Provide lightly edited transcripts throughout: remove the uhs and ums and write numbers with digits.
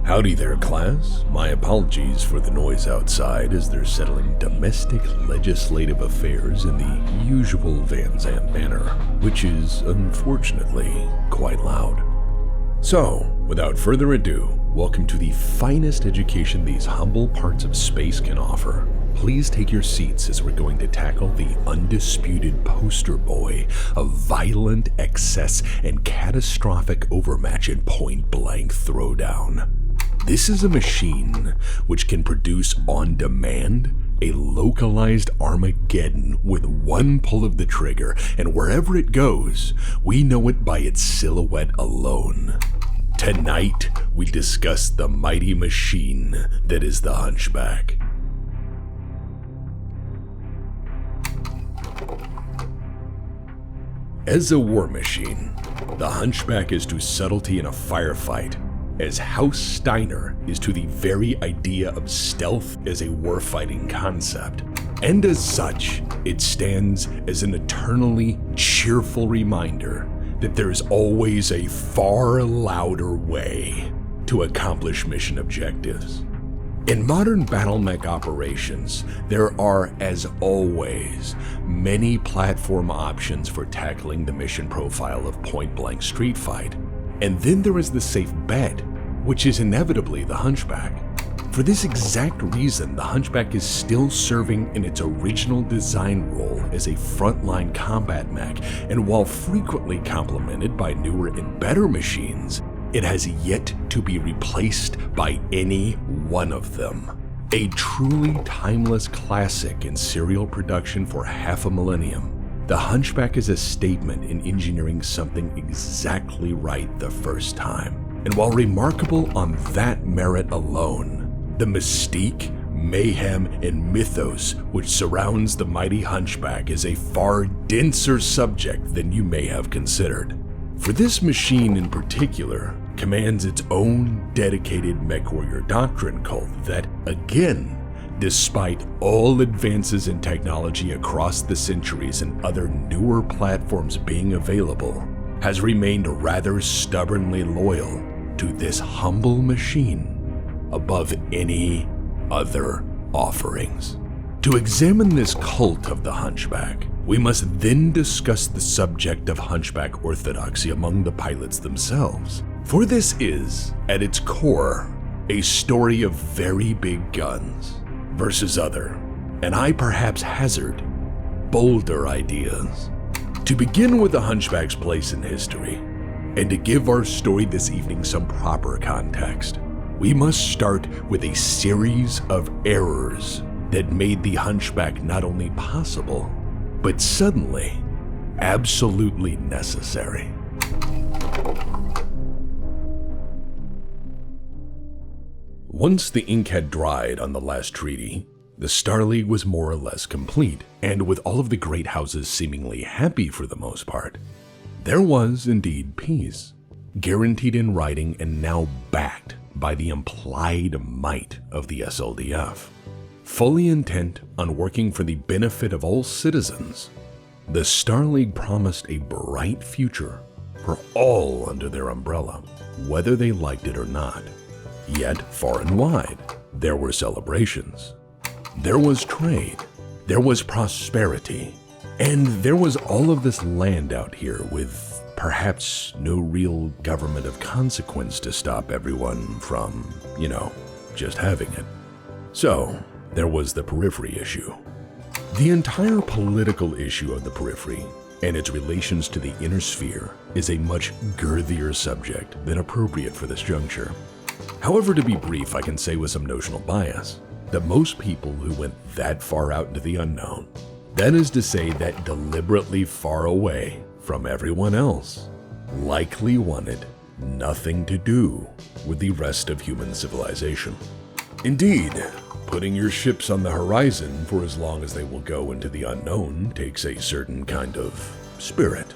Howdy there, class. My apologies for the noise outside as they're settling domestic legislative affairs in the usual Van Zandt manner, which is, unfortunately, quite loud. So, without further ado, welcome to the finest education these humble parts of space can offer. Please take your seats as we're going to tackle the undisputed poster boy of violent excess and catastrophic overmatch in point-blank throwdown. This is a machine which can produce on demand a localized Armageddon with one pull of the trigger, and wherever it goes, we know it by its silhouette alone. Tonight, we discuss the mighty machine that is the Hunchback. As a war machine, the Hunchback is to subtlety in a firefight, as House Steiner is to the very idea of stealth as a warfighting concept. And as such, it stands as an eternally cheerful reminder that there is always a far louder way to accomplish mission objectives. In modern battle mech operations, there are, as always, many platform options for tackling the mission profile of point-blank street fight. And then there is the safe bet, which is inevitably the Hunchback. For this exact reason, the Hunchback is still serving in its original design role as a frontline combat mech, and while frequently complemented by newer and better machines, it has yet to be replaced by any one of them. A truly timeless classic in serial production for half a millennium, the Hunchback is a statement in engineering something exactly right the first time. And while remarkable on that merit alone, the mystique, mayhem, and mythos which surrounds the mighty Hunchback is a far denser subject than you may have considered. For this machine in particular commands its own dedicated Mechwarrior doctrine cult that, again, despite all advances in technology across the centuries and other newer platforms being available, has remained rather stubbornly loyal to this humble machine above any other offerings. To examine this cult of the Hunchback, we must then discuss the subject of Hunchback orthodoxy among the pilots themselves. For this is, at its core, a story of very big guns versus other, and I perhaps hazard, bolder ideas. To begin with the Hunchback's place in history, and to give our story this evening some proper context, we must start with a series of errors that made the Hunchback not only possible, but suddenly absolutely necessary. Once the ink had dried on the last treaty, the Star League was more or less complete, and with all of the great houses seemingly happy for the most part, there was indeed peace, guaranteed in writing and now backed by the implied might of the SLDF. Fully intent on working for the benefit of all citizens, the Star League promised a bright future for all under their umbrella, whether they liked it or not. Yet, far and wide, there were celebrations. There was trade. There was prosperity. And there was all of this land out here with perhaps no real government of consequence to stop everyone from, just having it. So, there was the periphery issue. The entire political issue of the periphery and its relations to the inner sphere is a much girthier subject than appropriate for this juncture. However, to be brief, I can say with some notional bias that most people who went that far out into the unknown, that is to say that deliberately far away from everyone else, likely wanted nothing to do with the rest of human civilization. Indeed, putting your ships on the horizon for as long as they will go into the unknown takes a certain kind of spirit.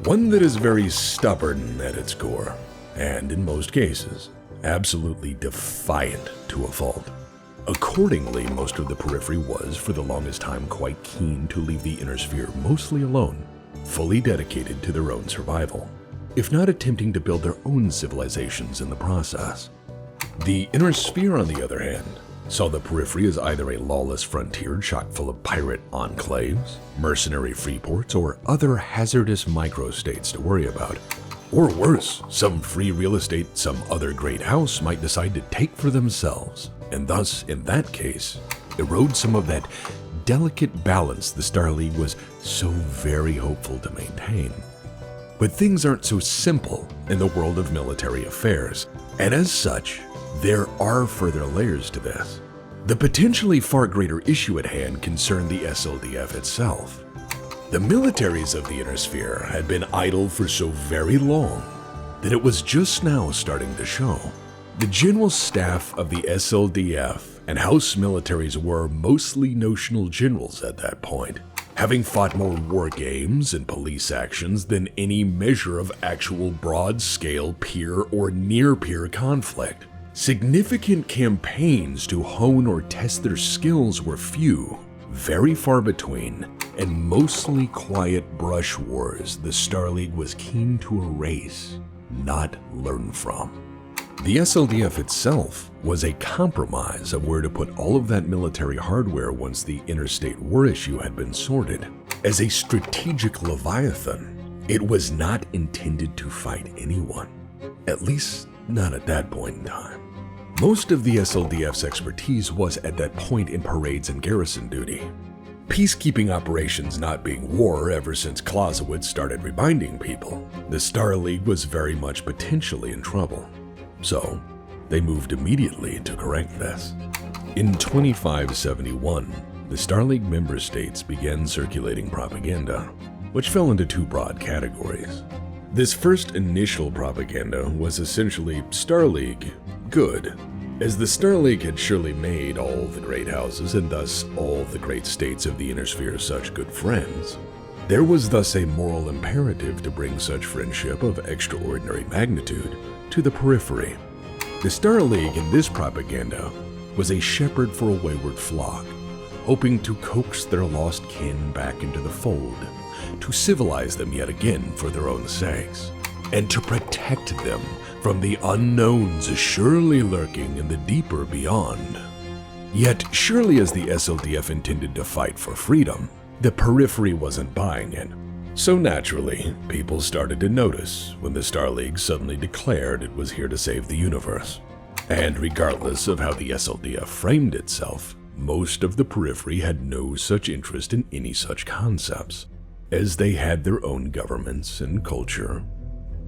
One that is very stubborn at its core, and in most cases, absolutely defiant to a fault. Accordingly, most of the periphery was, for the longest time, quite keen to leave the inner sphere mostly alone, fully dedicated to their own survival, if not attempting to build their own civilizations in the process. The Inner Sphere, on the other hand, saw the periphery as either a lawless frontier chock full of pirate enclaves, mercenary freeports, or other hazardous microstates to worry about. Or worse, some free real estate some other great house might decide to take for themselves, and thus, in that case, erode some of that delicate balance the Star League was so very hopeful to maintain. But things aren't so simple in the world of military affairs, and as such, there are further layers to this. The potentially far greater issue at hand concerned the SLDF itself. The militaries of the Inner Sphere had been idle for so very long that it was just now starting to show. The general staff of the SLDF and House militaries were mostly notional generals at that point, having fought more war games and police actions than any measure of actual broad-scale peer or near-peer conflict. Significant campaigns to hone or test their skills were few, very far between, and mostly quiet brush wars the Star League was keen to erase, not learn from. The SLDF itself was a compromise of where to put all of that military hardware once the interstate war issue had been sorted. As a strategic leviathan, it was not intended to fight anyone, at least not at that point in time. Most of the SLDF's expertise was at that point in parades and garrison duty. Peacekeeping operations not being war ever since Clausewitz started reminding people, the Star League was very much potentially in trouble. So, they moved immediately to correct this. In 2571, the Star League member states began circulating propaganda, which fell into two broad categories. This first initial propaganda was essentially Star League good, as the Star League had surely made all the great houses and thus all the great states of the Inner Sphere such good friends. There was thus a moral imperative to bring such friendship of extraordinary magnitude to the periphery. The Star League in this propaganda was a shepherd for a wayward flock, hoping to coax their lost kin back into the fold, to civilize them yet again for their own sakes, and to protect them from the unknowns surely lurking in the deeper beyond. Yet, surely as the SLDF intended to fight for freedom, the periphery wasn't buying it. So naturally, people started to notice when the Star League suddenly declared it was here to save the universe. And regardless of how the SLDF framed itself, most of the periphery had no such interest in any such concepts, as they had their own governments and culture,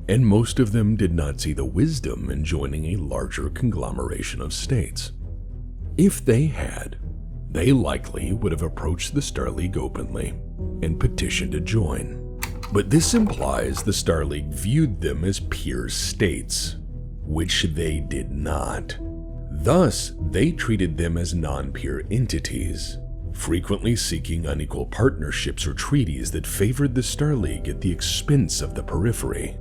and most of them did not see the wisdom in joining a larger conglomeration of states. If they had, they likely would have approached the Star League openly and petitioned to join. But this implies the Star League viewed them as peer states, which they did not. Thus, they treated them as non-peer entities, frequently seeking unequal partnerships or treaties that favored the Star League at the expense of the periphery.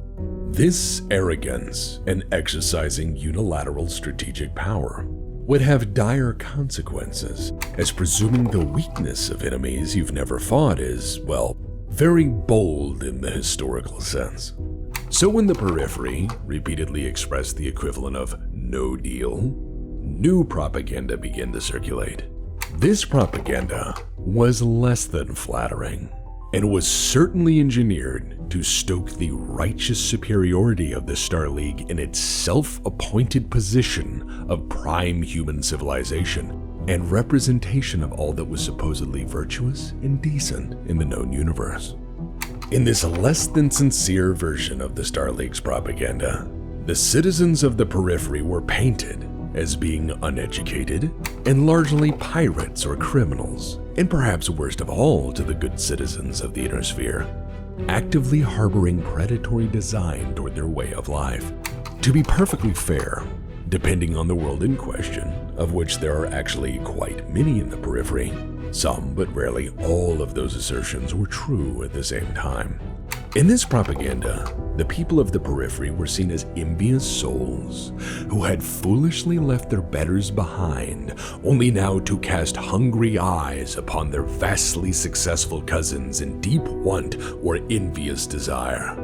This arrogance and exercising unilateral strategic power would have dire consequences, as presuming the weakness of enemies you've never fought is, well, very bold in the historical sense. So when the periphery repeatedly expressed the equivalent of no deal, new propaganda began to circulate. This propaganda was less than flattering, and was certainly engineered to stoke the righteous superiority of the Star League in its self-appointed position of prime human civilization and representation of all that was supposedly virtuous and decent in the known universe. In this less than sincere version of the Star League's propaganda, the citizens of the periphery were painted as being uneducated and largely pirates or criminals, and perhaps worst of all to the good citizens of the Inner Sphere, actively harboring predatory design toward their way of life. To be perfectly fair, depending on the world in question, of which there are actually quite many in the periphery, some but rarely all of those assertions were true at the same time. In this propaganda, the people of the periphery were seen as envious souls who had foolishly left their betters behind, only now to cast hungry eyes upon their vastly successful cousins in deep want or envious desire.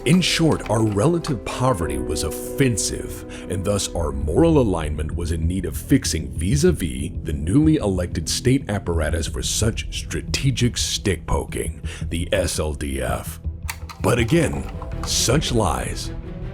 In short, our relative poverty was offensive, and thus our moral alignment was in need of fixing vis-a-vis the newly elected state apparatus for such strategic stick-poking, the SLDF. But again, such lies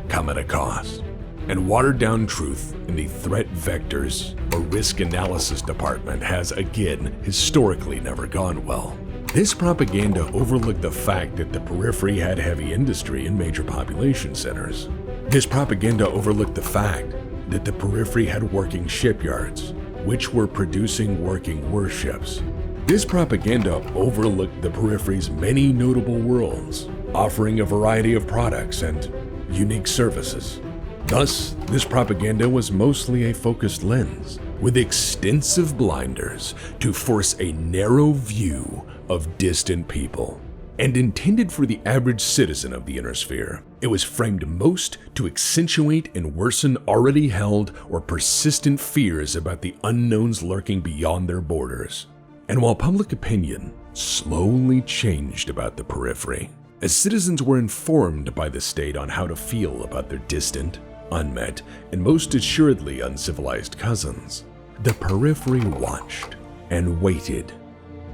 come at a cost, and watered-down truth in the threat vectors or risk analysis department has again historically never gone well. This propaganda overlooked the fact that the periphery had heavy industry and major population centers. This propaganda overlooked the fact that the periphery had working shipyards, which were producing working warships. This propaganda overlooked the periphery's many notable worlds, offering a variety of products and unique services. Thus, this propaganda was mostly a focused lens, with extensive blinders to force a narrow view of distant people, and intended for the average citizen of the inner sphere. It was framed most to accentuate and worsen already held or persistent fears about the unknowns lurking beyond their borders. And while public opinion slowly changed about the periphery, as citizens were informed by the state on how to feel about their distant, unmet, and most assuredly uncivilized cousins, the periphery watched and waited.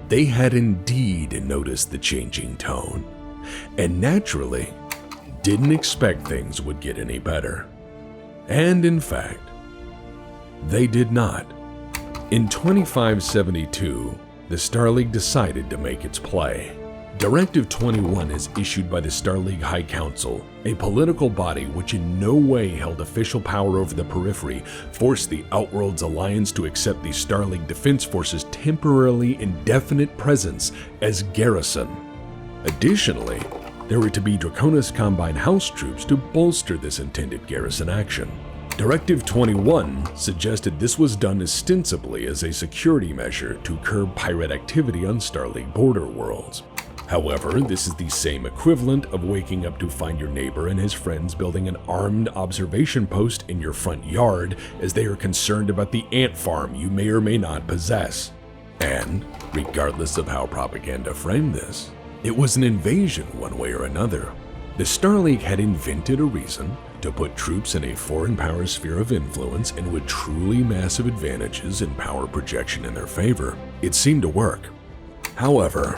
They had indeed noticed the changing tone, and naturally didn't expect things would get any better. And in fact, they did not. In 2572, the Star League decided to make its play. Directive 21 is issued by the Star League High Council, a political body which in no way held official power over the periphery, forced the Outworlds Alliance to accept the Star League Defense Force's temporarily indefinite presence as garrison. Additionally, there were to be Draconis Combine house troops to bolster this intended garrison action. Directive 21 suggested this was done ostensibly as a security measure to curb pirate activity on Star League border worlds. However, this is the same equivalent of waking up to find your neighbor and his friends building an armed observation post in your front yard as they are concerned about the ant farm you may or may not possess. And, regardless of how propaganda framed this, it was an invasion one way or another. The Star League had invented a reason to put troops in a foreign power sphere of influence and with truly massive advantages in power projection in their favor. It seemed to work. However,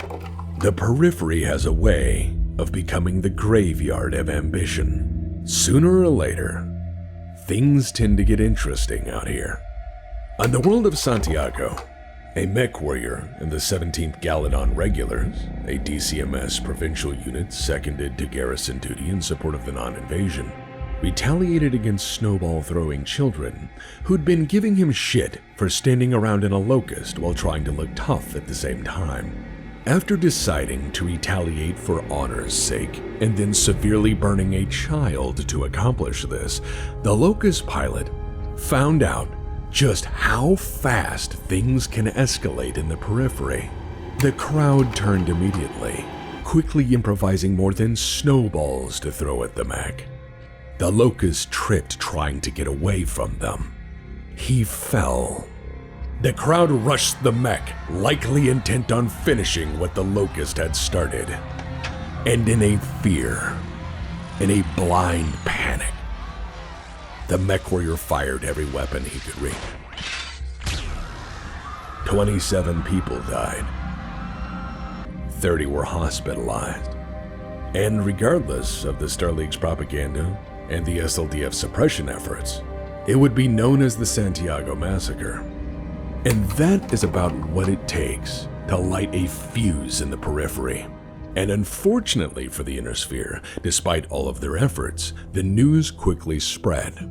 the periphery has a way of becoming the graveyard of ambition. Sooner or later, things tend to get interesting out here. On the world of Santiago, a Mechwarrior in the 17th Galadon Regulars, a DCMS provincial unit seconded to garrison duty in support of the non-invasion, retaliated against snowball-throwing children who'd been giving him shit for standing around in a locust while trying to look tough at the same time. After deciding to retaliate for honor's sake and then severely burning a child to accomplish this, the Locust pilot found out just how fast things can escalate in the periphery. The crowd turned immediately, quickly improvising more than snowballs to throw at the mech. The Locust tripped trying to get away from them. He fell. The crowd rushed the mech, likely intent on finishing what the Locust had started. And in a fear, in a blind panic, the Mechwarrior fired every weapon he could reach. 27 people died. 30 were hospitalized. And regardless of the Star League's propaganda and the SLDF suppression efforts, it would be known as the Santiago Massacre. And that is about what it takes to light a fuse in the periphery. And unfortunately for the Inner Sphere, despite all of their efforts, the news quickly spread.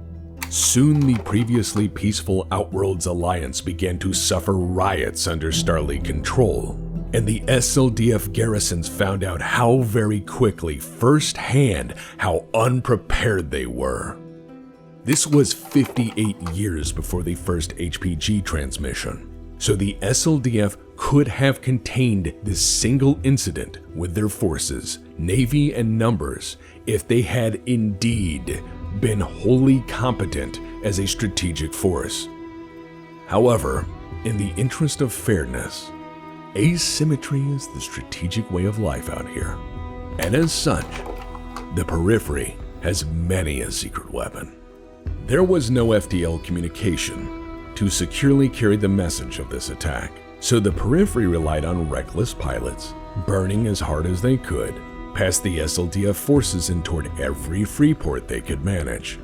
Soon the previously peaceful Outworlds Alliance began to suffer riots under Star League control, and the SLDF garrisons found out how very quickly, firsthand, how unprepared they were. This was 58 years before the first HPG transmission, so the SLDF could have contained this single incident with their forces, navy, and numbers if they had indeed been wholly competent as a strategic force. However, in the interest of fairness, asymmetry is the strategic way of life out here, and as such, The Periphery has many a secret weapon. There was no FTL communication to securely carry the message of this attack, so the Periphery relied on reckless pilots, burning as hard as they could, past the SLDF forces and toward every free port they could manage.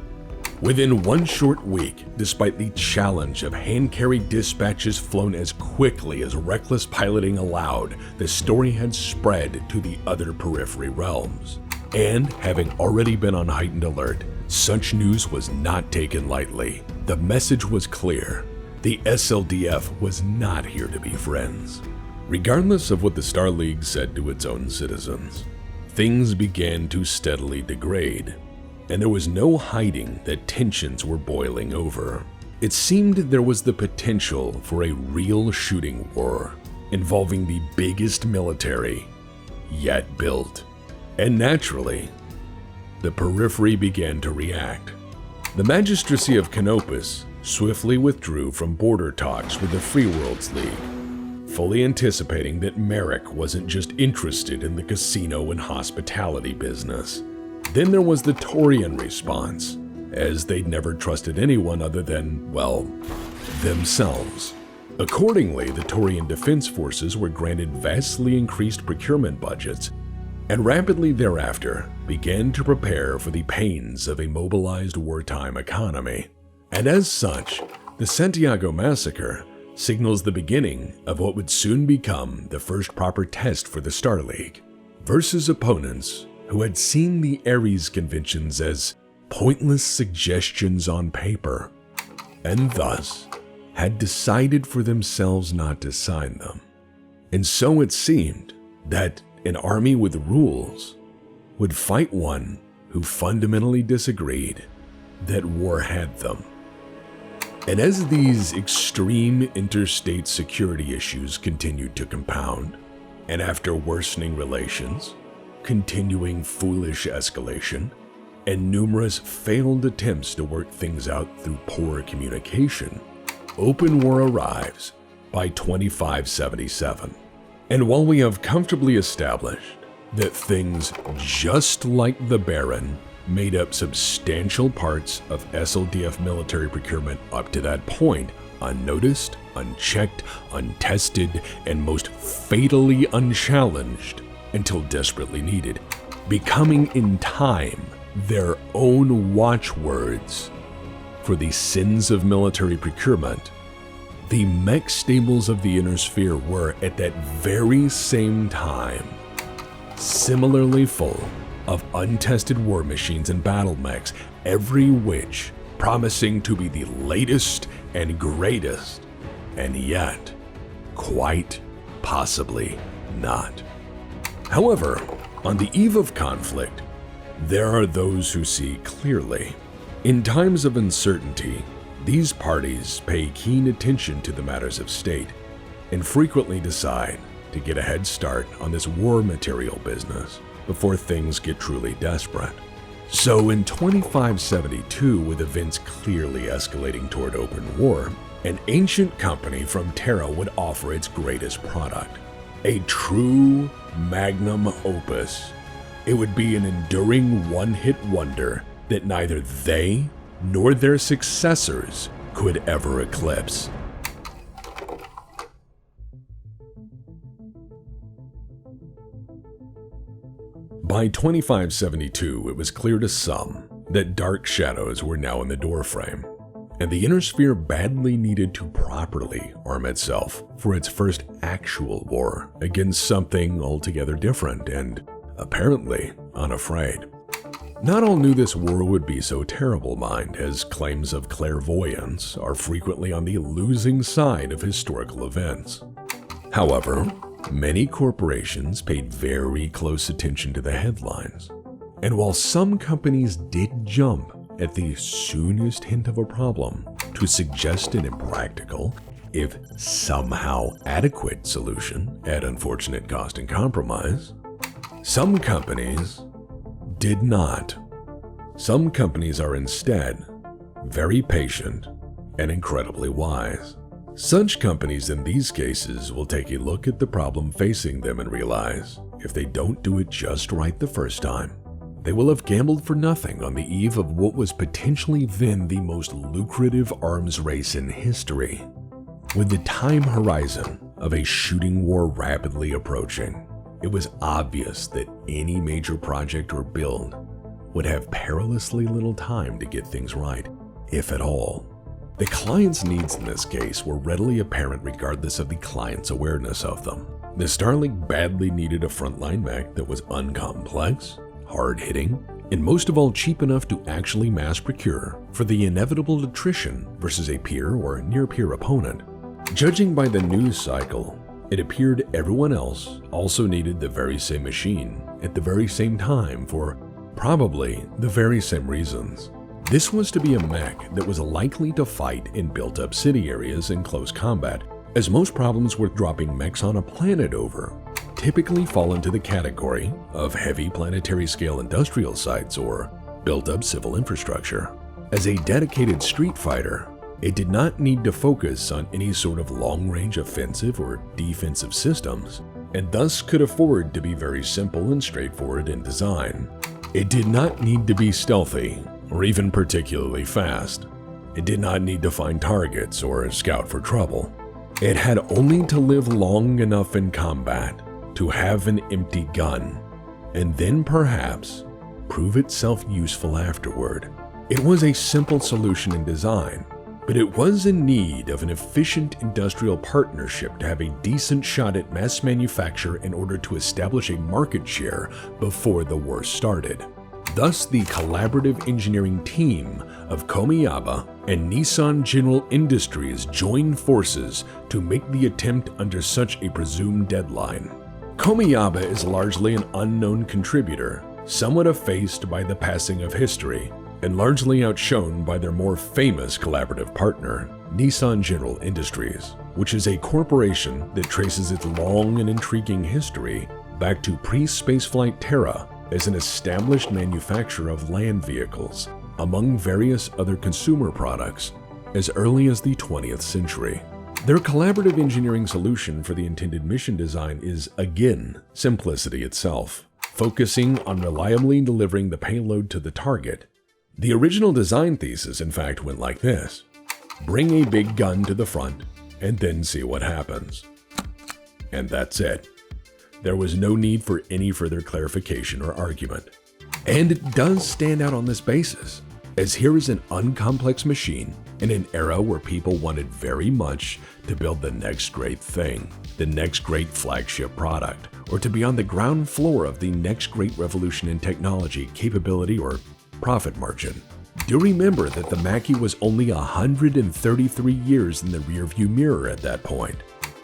Within one short week, despite the challenge of hand-carried dispatches flown as quickly as reckless piloting allowed, the story had spread to the other Periphery realms. And having already been on heightened alert, such news was not taken lightly. The message was clear. The SLDF was not here to be friends. Regardless of what the Star League said to its own citizens, things began to steadily degrade, and there was no hiding that tensions were boiling over. It seemed there was the potential for a real shooting war involving the biggest military yet built. And naturally, the Periphery began to react. The Magistracy of Canopus swiftly withdrew from border talks with the Free Worlds League, fully anticipating that Merrick wasn't just interested in the casino and hospitality business. Then there was the Taurian response, as they'd never trusted anyone other than, well, themselves. Accordingly, the Taurian defense forces were granted vastly increased procurement budgets, and rapidly thereafter began to prepare for the pains of a mobilized wartime economy. And as such, the Santiago Massacre signals the beginning of what would soon become the first proper test for the Star League, versus opponents who had seen the Ares conventions as pointless suggestions on paper, and thus had decided for themselves not to sign them. And so it seemed that an army with rules would fight one who fundamentally disagreed that war had them. And as these extreme interstate security issues continued to compound, and after worsening relations, continuing foolish escalation, and numerous failed attempts to work things out through poor communication, open war arrives by 2577. And while we have comfortably established that things just like the Baron made up substantial parts of SLDF military procurement up to that point, unnoticed, unchecked, untested, and most fatally unchallenged until desperately needed, becoming in time their own watchwords for the sins of military procurement, the mech stables of the Inner Sphere were, at that very same time, similarly full of untested war machines and battle mechs, every which promising to be the latest and greatest, and yet, quite possibly not. However, on the eve of conflict, there are those who see clearly. In times of uncertainty, these parties pay keen attention to the matters of state and frequently decide to get a head start on this war material business before things get truly desperate. So in 2572, with events clearly escalating toward open war, an ancient company from Terra would offer its greatest product, a true magnum opus. It would be an enduring one-hit wonder that neither they nor their successors could ever eclipse. By 2572, it was clear to some that dark shadows were now in the doorframe, and the Inner Sphere badly needed to properly arm itself for its first actual war against something altogether different and, apparently, unafraid. Not all knew this war would be so terrible, mind, as claims of clairvoyance are frequently on the losing side of historical events. However, many corporations paid very close attention to the headlines, and while some companies did jump at the soonest hint of a problem to suggest an impractical, if somehow adequate solution at unfortunate cost and compromise, some companies did not. Some companies are instead very patient and incredibly wise. Such companies in these cases will take a look at the problem facing them and realize if they don't do it just right the first time, they will have gambled for nothing on the eve of what was potentially then the most lucrative arms race in history. With the time horizon of a shooting war rapidly approaching, it was obvious that any major project or build would have perilously little time to get things right, if at all. The client's needs in this case were readily apparent regardless of the client's awareness of them. The Starlink badly needed a frontline mech that was uncomplex, hard-hitting, and most of all cheap enough to actually mass procure for the inevitable attrition versus a peer or near-peer opponent. Judging by the news cycle, it appeared everyone else also needed the very same machine at the very same time for probably the very same reasons. This was to be a mech that was likely to fight in built-up city areas in close combat, as most problems with dropping mechs on a planet over typically fall into the category of heavy planetary-scale industrial sites or built-up civil infrastructure. As a dedicated street fighter, it did not need to focus on any sort of long-range offensive or defensive systems, and thus could afford to be very simple and straightforward in design. It did not need to be stealthy or even particularly fast. It did not need to find targets or scout for trouble. It had only to live long enough in combat to have an empty gun, and then perhaps prove itself useful afterward. It was a simple solution in design, but it was in need of an efficient industrial partnership to have a decent shot at mass manufacture in order to establish a market share before the war started. Thus, the collaborative engineering team of Komiyaba and Nissan General Industries joined forces to make the attempt under such a presumed deadline. Komiyaba is largely an unknown contributor, somewhat effaced by the passing of history, and largely outshone by their more famous collaborative partner, Nissan General Industries, which is a corporation that traces its long and intriguing history back to pre-spaceflight Terra as an established manufacturer of land vehicles, among various other consumer products, as early as the 20th century. Their collaborative engineering solution for the intended mission design is, again, simplicity itself, focusing on reliably delivering the payload to the target. The original design thesis, in fact, went like this: bring a big gun to the front, and then see what happens. And that's it. There was no need for any further clarification or argument. And it does stand out on this basis, as here is an uncomplex machine in an era where people wanted very much to build the next great thing, the next great flagship product, or to be on the ground floor of the next great revolution in technology, capability, or profit margin. Do remember that the Mackie was only 133 years in the rearview mirror at that point.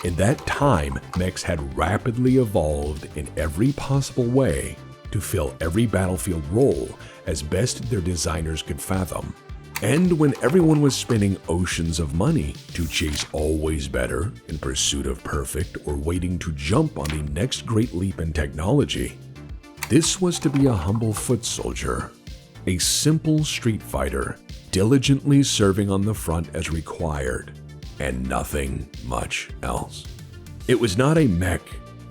In that time, mechs had rapidly evolved in every possible way to fill every battlefield role as best their designers could fathom. And when everyone was spending oceans of money to chase always better in pursuit of perfect or waiting to jump on the next great leap in technology, this was to be a humble foot soldier, a simple street fighter, diligently serving on the front as required, and nothing much else. It was not a mech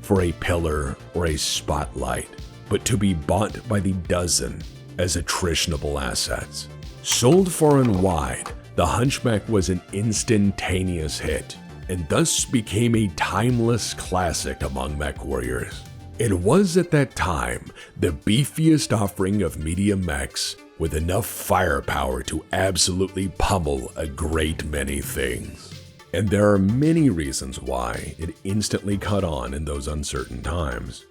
for a pillar or a spotlight, but to be bought by the dozen as attritionable assets. Sold far and wide, the Hunchback was an instantaneous hit, and thus became a timeless classic among Mechwarriors. It was at that time the beefiest offering of medium mechs with enough firepower to absolutely pummel a great many things. And there are many reasons why it instantly caught on in those uncertain times.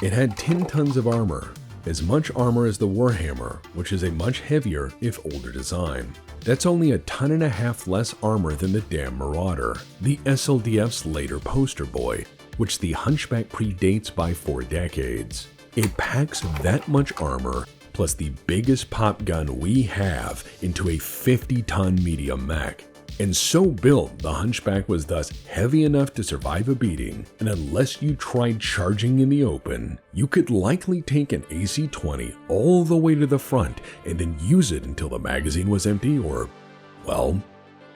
It had 10 tons of armor, as much armor as the Warhammer, which is a much heavier, if older design. That's only 1.5 tons less armor than the damn Marauder, the SLDF's later poster boy, which the Hunchback predates by 4 decades. It packs that much armor, plus the biggest pop gun we have, into a 50-ton medium mech. And so built, the Hunchback was thus heavy enough to survive a beating, and unless you tried charging in the open, you could likely take an AC-20 all the way to the front and then use it until the magazine was empty or, well,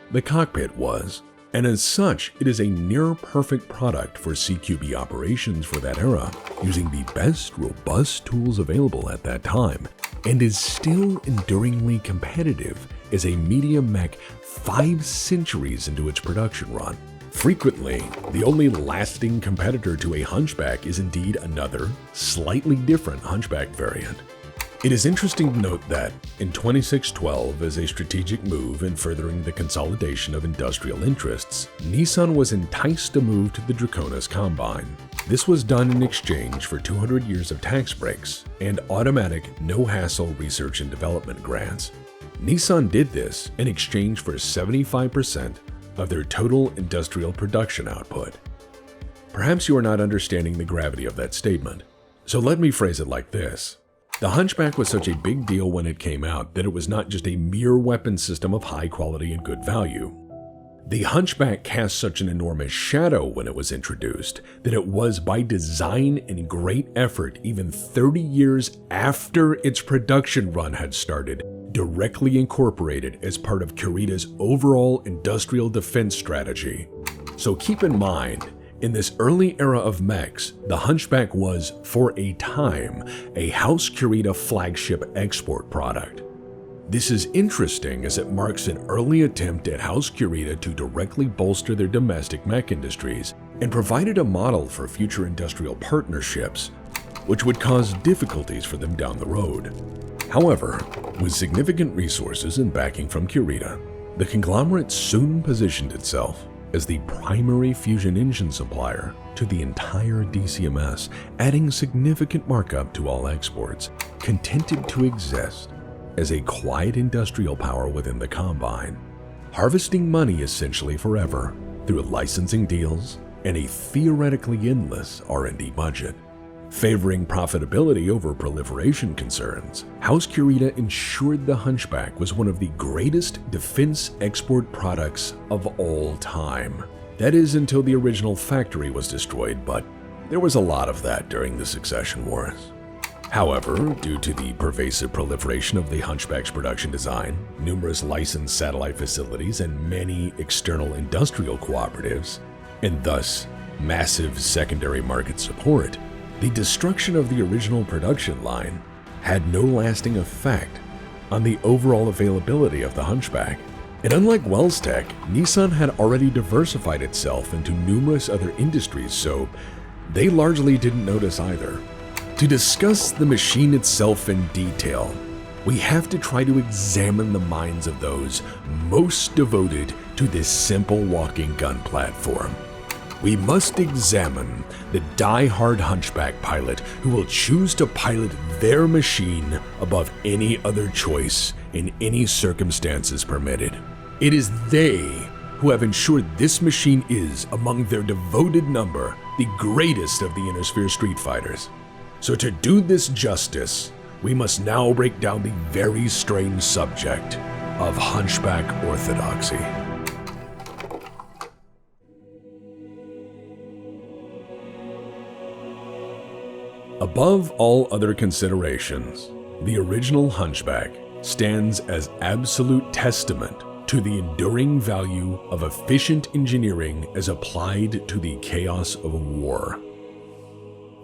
the cockpit was. and as such, it is a near-perfect product for CQB operations for that era, using the best robust tools available at that time, and is still enduringly competitive as a medium mech 5 centuries into its production run. Frequently, the only lasting competitor to a Hunchback is indeed another, slightly different Hunchback variant. It is interesting to note that, in 2612, as a strategic move in furthering the consolidation of industrial interests, Nissan was enticed to move to the Draconis Combine. This was done in exchange for 200 years of tax breaks and automatic, no-hassle research and development grants. Nissan did this in exchange for 75% of their total industrial production output. Perhaps you are not understanding the gravity of that statement, so let me phrase it like this. The Hunchback was such a big deal when it came out that it was not just a mere weapon system of high quality and good value. The Hunchback cast such an enormous shadow when it was introduced that it was by design and great effort even 30 years after its production run had started, directly incorporated as part of Kurita's overall industrial defense strategy. So keep in mind, in this early era of mechs, the Hunchback was, for a time, a House Kurita flagship export product. This is interesting as it marks an early attempt at House Kurita to directly bolster their domestic mech industries and provided a model for future industrial partnerships, which would cause difficulties for them down the road. However, with significant resources and backing from Kurita, the conglomerate soon positioned itself as the primary fusion engine supplier to the entire DCMS, adding significant markup to all exports, contented to exist as a quiet industrial power within the Combine, harvesting money essentially forever through licensing deals and a theoretically endless R&D budget. Favoring profitability over proliferation concerns, House Kurita ensured the Hunchback was one of the greatest defense export products of all time. That is until the original factory was destroyed, but there was a lot of that during the Succession Wars. However, due to the pervasive proliferation of the Hunchback's production design, numerous licensed satellite facilities, and many external industrial cooperatives, and thus massive secondary market support, the destruction of the original production line had no lasting effect on the overall availability of the Hunchback. And unlike Wells-Tech, Nissan had already diversified itself into numerous other industries, so they largely didn't notice either. To discuss the machine itself in detail, we have to try to examine the minds of those most devoted to this simple walking gun platform. We must examine the die-hard Hunchback pilot who will choose to pilot their machine above any other choice in any circumstances permitted. It is they who have ensured this machine is, among their devoted number, the greatest of the Inner Sphere Street Fighters. So to do this justice, we must now break down the very strange subject of Hunchback orthodoxy. Above all other considerations, the original Hunchback stands as absolute testament to the enduring value of efficient engineering as applied to the chaos of war.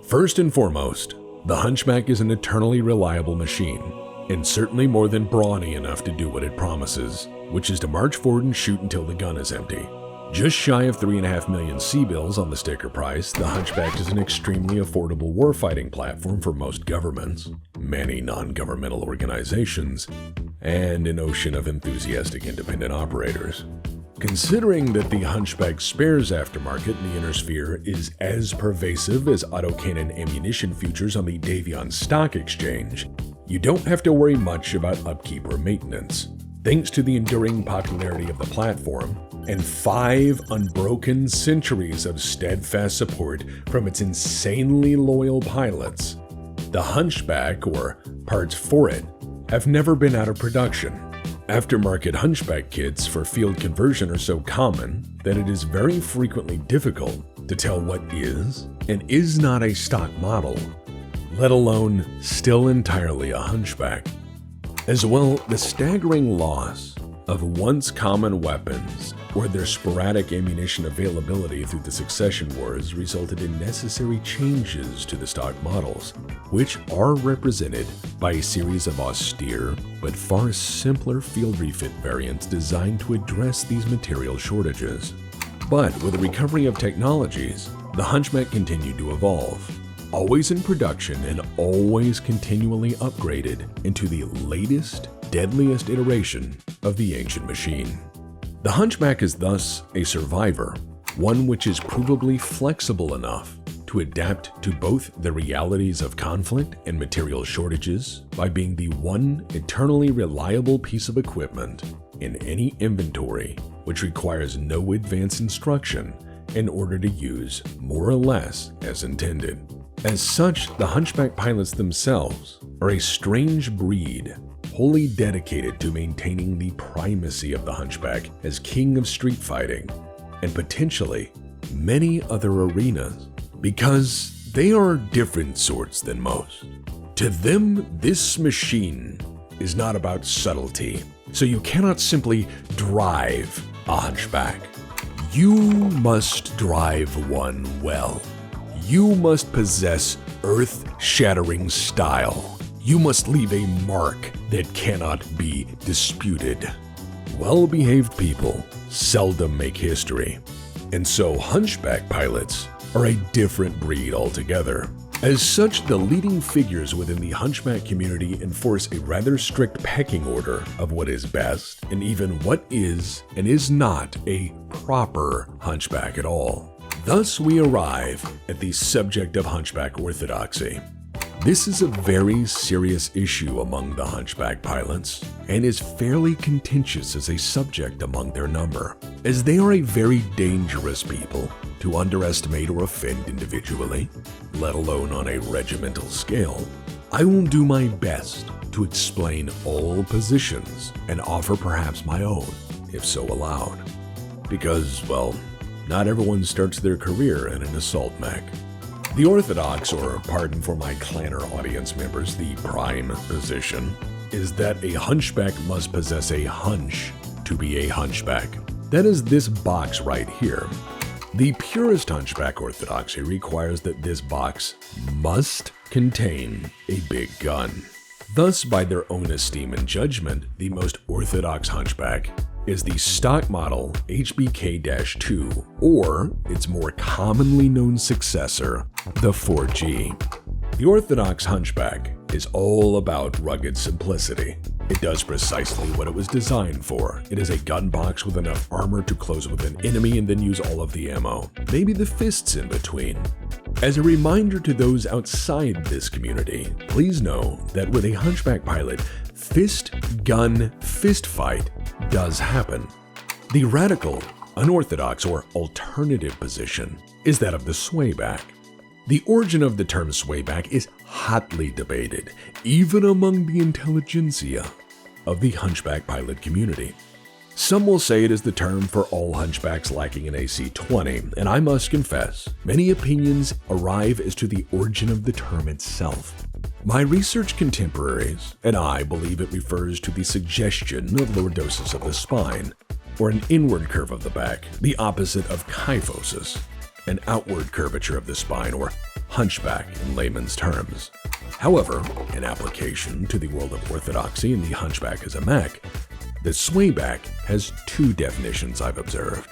First and foremost, the Hunchback is an eternally reliable machine, and certainly more than brawny enough to do what it promises, which is to march forward and shoot until the gun is empty. Just shy of 3.5 million C-bills on the sticker price, the Hunchback is an extremely affordable warfighting platform for most governments, many non-governmental organizations, and an ocean of enthusiastic independent operators. Considering that the Hunchback spares aftermarket in the Inner Sphere is as pervasive as autocannon ammunition futures on the Davion Stock Exchange, you don't have to worry much about upkeep or maintenance. Thanks to the enduring popularity of the platform, and 5 unbroken centuries of steadfast support from its insanely loyal pilots, the Hunchback, or parts for it, have never been out of production. Aftermarket Hunchback kits for field conversion are so common that it is very frequently difficult to tell what is and is not a stock model, let alone still entirely a Hunchback. As well, the staggering loss of once common weapons, or their sporadic ammunition availability through the Succession Wars resulted in necessary changes to the stock models, which are represented by a series of austere but far simpler field refit variants designed to address these material shortages. But with the recovery of technologies, the Hunchback continued to evolve, always in production and always continually upgraded into the latest, deadliest iteration of the ancient machine. The Hunchback is thus a survivor, one which is provably flexible enough to adapt to both the realities of conflict and material shortages by being the one eternally reliable piece of equipment in any inventory which requires no advanced instruction in order to use more or less as intended. As such, the Hunchback pilots themselves are a strange breed, wholly dedicated to maintaining the primacy of the Hunchback as king of street fighting, and potentially many other arenas, because they are different sorts than most. To them, this machine is not about subtlety, so you cannot simply drive a Hunchback. You must drive one well. You must possess earth-shattering style. You must leave a mark that cannot be disputed. Well-behaved people seldom make history, and so Hunchback pilots are a different breed altogether. As such, the leading figures within the Hunchback community enforce a rather strict pecking order of what is best and even what is and is not a proper Hunchback at all. Thus, we arrive at the subject of Hunchback orthodoxy. This is a very serious issue among the Hunchback pilots and is fairly contentious as a subject among their number, as they are a very dangerous people to underestimate or offend individually, let alone on a regimental scale. I will do my best to explain all positions and offer perhaps my own, if so allowed, because, well, not everyone starts their career in an assault mech. The orthodox, or pardon for my clanner audience members, the prime position, is that a Hunchback must possess a hunch to be a Hunchback. That is this box right here. The purest Hunchback orthodoxy requires that this box must contain a big gun. Thus, by their own esteem and judgment, the most orthodox Hunchback is the stock model HBK-2, or its more commonly known successor, the 4G. The orthodox Hunchback is all about rugged simplicity. It does precisely what it was designed for. It is a gun box with enough armor to close with an enemy and then use all of the ammo, maybe the fists in between. As a reminder to those outside this community, please know that with a Hunchback pilot, fist-gun fistfight does happen. The radical, unorthodox, or alternative position is that of the swayback. The origin of the term swayback is hotly debated, even among the intelligentsia of the Hunchback pilot community. Some will say it is the term for all Hunchbacks lacking an AC-20, and I must confess, many opinions arrive as to the origin of the term itself. My research contemporaries and I believe it refers to the suggestion of lordosis of the spine, or an inward curve of the back, the opposite of kyphosis, an outward curvature of the spine, or hunchback in layman's terms. However, in application to the world of orthodoxy and the Hunchback as a mech, the swayback has two definitions I've observed.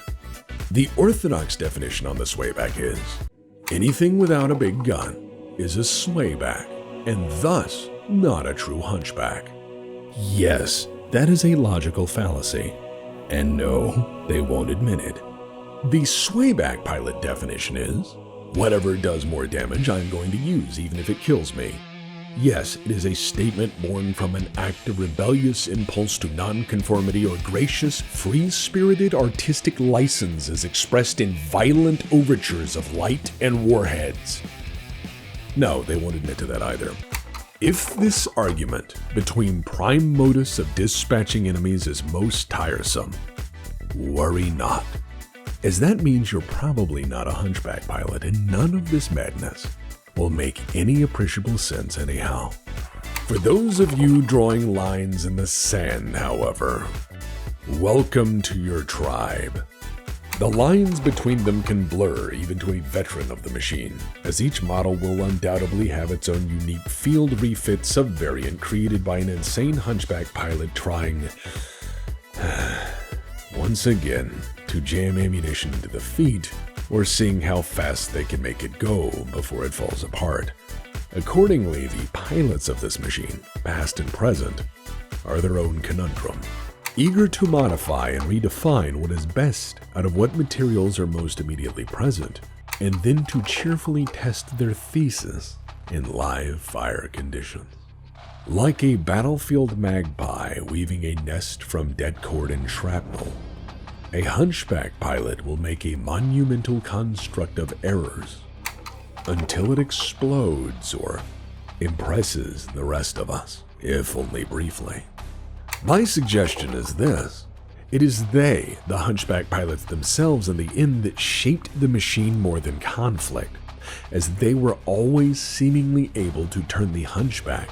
The orthodox definition on the swayback is, anything without a big gun is a swayback, and thus not a true Hunchback. Yes, that is a logical fallacy, and no, they won't admit it. The swayback pilot definition is, whatever does more damage I'm going to use even if it kills me. Yes, it is a statement born from an act of rebellious impulse to nonconformity or gracious, free-spirited artistic license as expressed in violent overtures of light and warheads. No, they won't admit to that either. If this argument between prime modus of dispatching enemies is most tiresome, worry not, as that means you're probably not a Hunchback pilot and none of this madness will make any appreciable sense anyhow. For those of you drawing lines in the sand, however, Welcome to your tribe. The lines between them can blur even to a veteran of the machine, as each model will undoubtedly have its own unique field refit sub-variant created by an insane Hunchback pilot trying, once again, to jam ammunition into the feet, or seeing how fast they can make it go before it falls apart. Accordingly, the pilots of this machine, past and present, are their own conundrum, eager to modify and redefine what is best out of what materials are most immediately present, and then to cheerfully test their thesis in live fire conditions. Like a battlefield magpie weaving a nest from dead cord and shrapnel, a Hunchback pilot will make a monumental construct of errors until it explodes or impresses the rest of us, if only briefly. My suggestion is this: it is they, the Hunchback pilots themselves in the end, that shaped the machine more than conflict, as they were always seemingly able to turn the Hunchback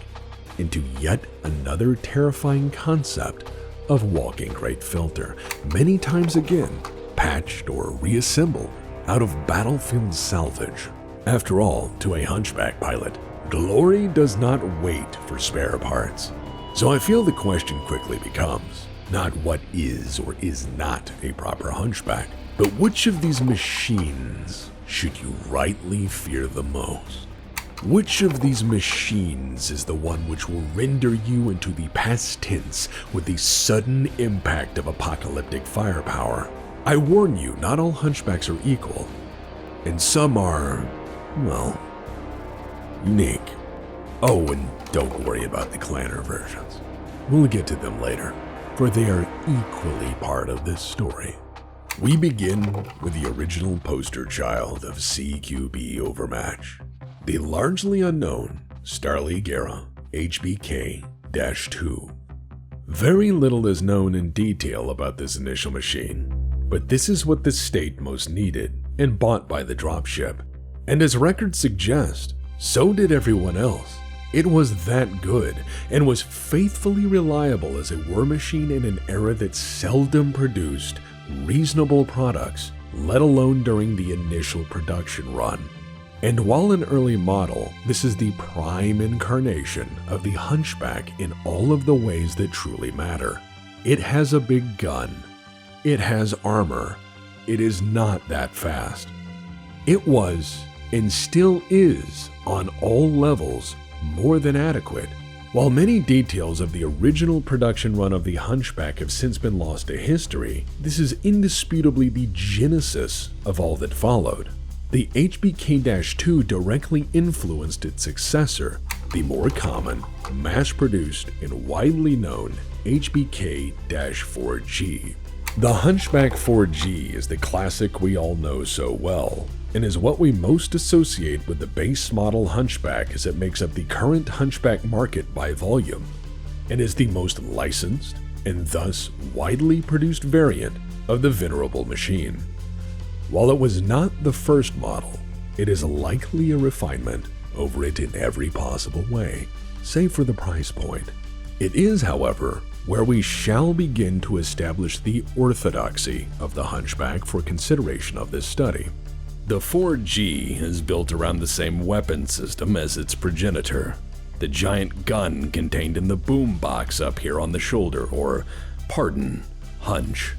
into yet another terrifying concept of walking crate filter, many times again patched or reassembled out of battlefield salvage. After all, to a Hunchback pilot, glory does not wait for spare parts. So I feel the question quickly becomes not what is or is not a proper Hunchback, but which of these machines should you rightly fear the most? Which of these machines is the one which will render you into the past tense with the sudden impact of apocalyptic firepower? I warn you, not all Hunchbacks are equal, and some are, well, unique. Oh, and don't worry about the clanner versions. We'll get to them later, for they are equally part of this story. We begin with the original poster child of CQB Overmatch, the largely unknown Starleague era HBK-2. Very little is known in detail about this initial machine, but this is what the state most needed and bought by the dropship. And as records suggest, so did everyone else. It was that good, and was faithfully reliable as a war machine in an era that seldom produced reasonable products, let alone during the initial production run. And while an early model, this is the prime incarnation of the Hunchback in all of the ways that truly matter. It has a big gun. It has armor. It is not that fast. It was, and still is, on all levels, more than adequate. While many details of the original production run of the Hunchback have since been lost to history, this is indisputably the genesis of all that followed. The HBK-2 directly influenced its successor, the more common, mass-produced, and widely known HBK-4G. The Hunchback 4G is the classic we all know so well, and is what we most associate with the base model Hunchback, as it makes up the current Hunchback market by volume, and is the most licensed and thus widely produced variant of the venerable machine. While it was not the first model, it is likely a refinement over it in every possible way, save for the price point. It is, however, where we shall begin to establish the orthodoxy of the Hunchback for consideration of this study. The 4G is built around the same weapon system as its progenitor, the giant gun contained in the boom box up here on the shoulder, or, pardon, hunch.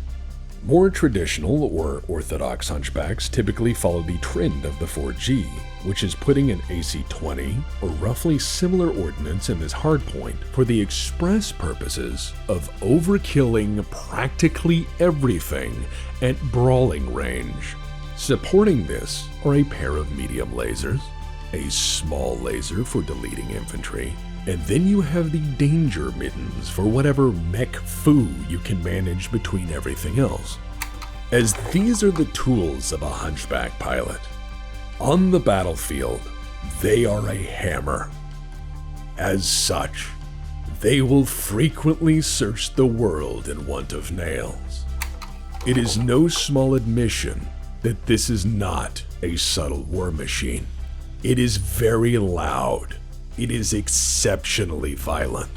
More traditional or orthodox Hunchbacks typically follow the trend of the 4G, which is putting an AC-20 or roughly similar ordnance in this hardpoint for the express purposes of overkilling practically everything at brawling range. Supporting this are a pair of medium lasers, a small laser for deleting infantry, and then you have the danger mittens for whatever mech foo you can manage between everything else. As these are the tools of a Hunchback pilot. On the battlefield, they are a hammer. As such, they will frequently search the world in want of nails. It is no small admission that this is not a subtle war machine. It is very loud. It is exceptionally violent.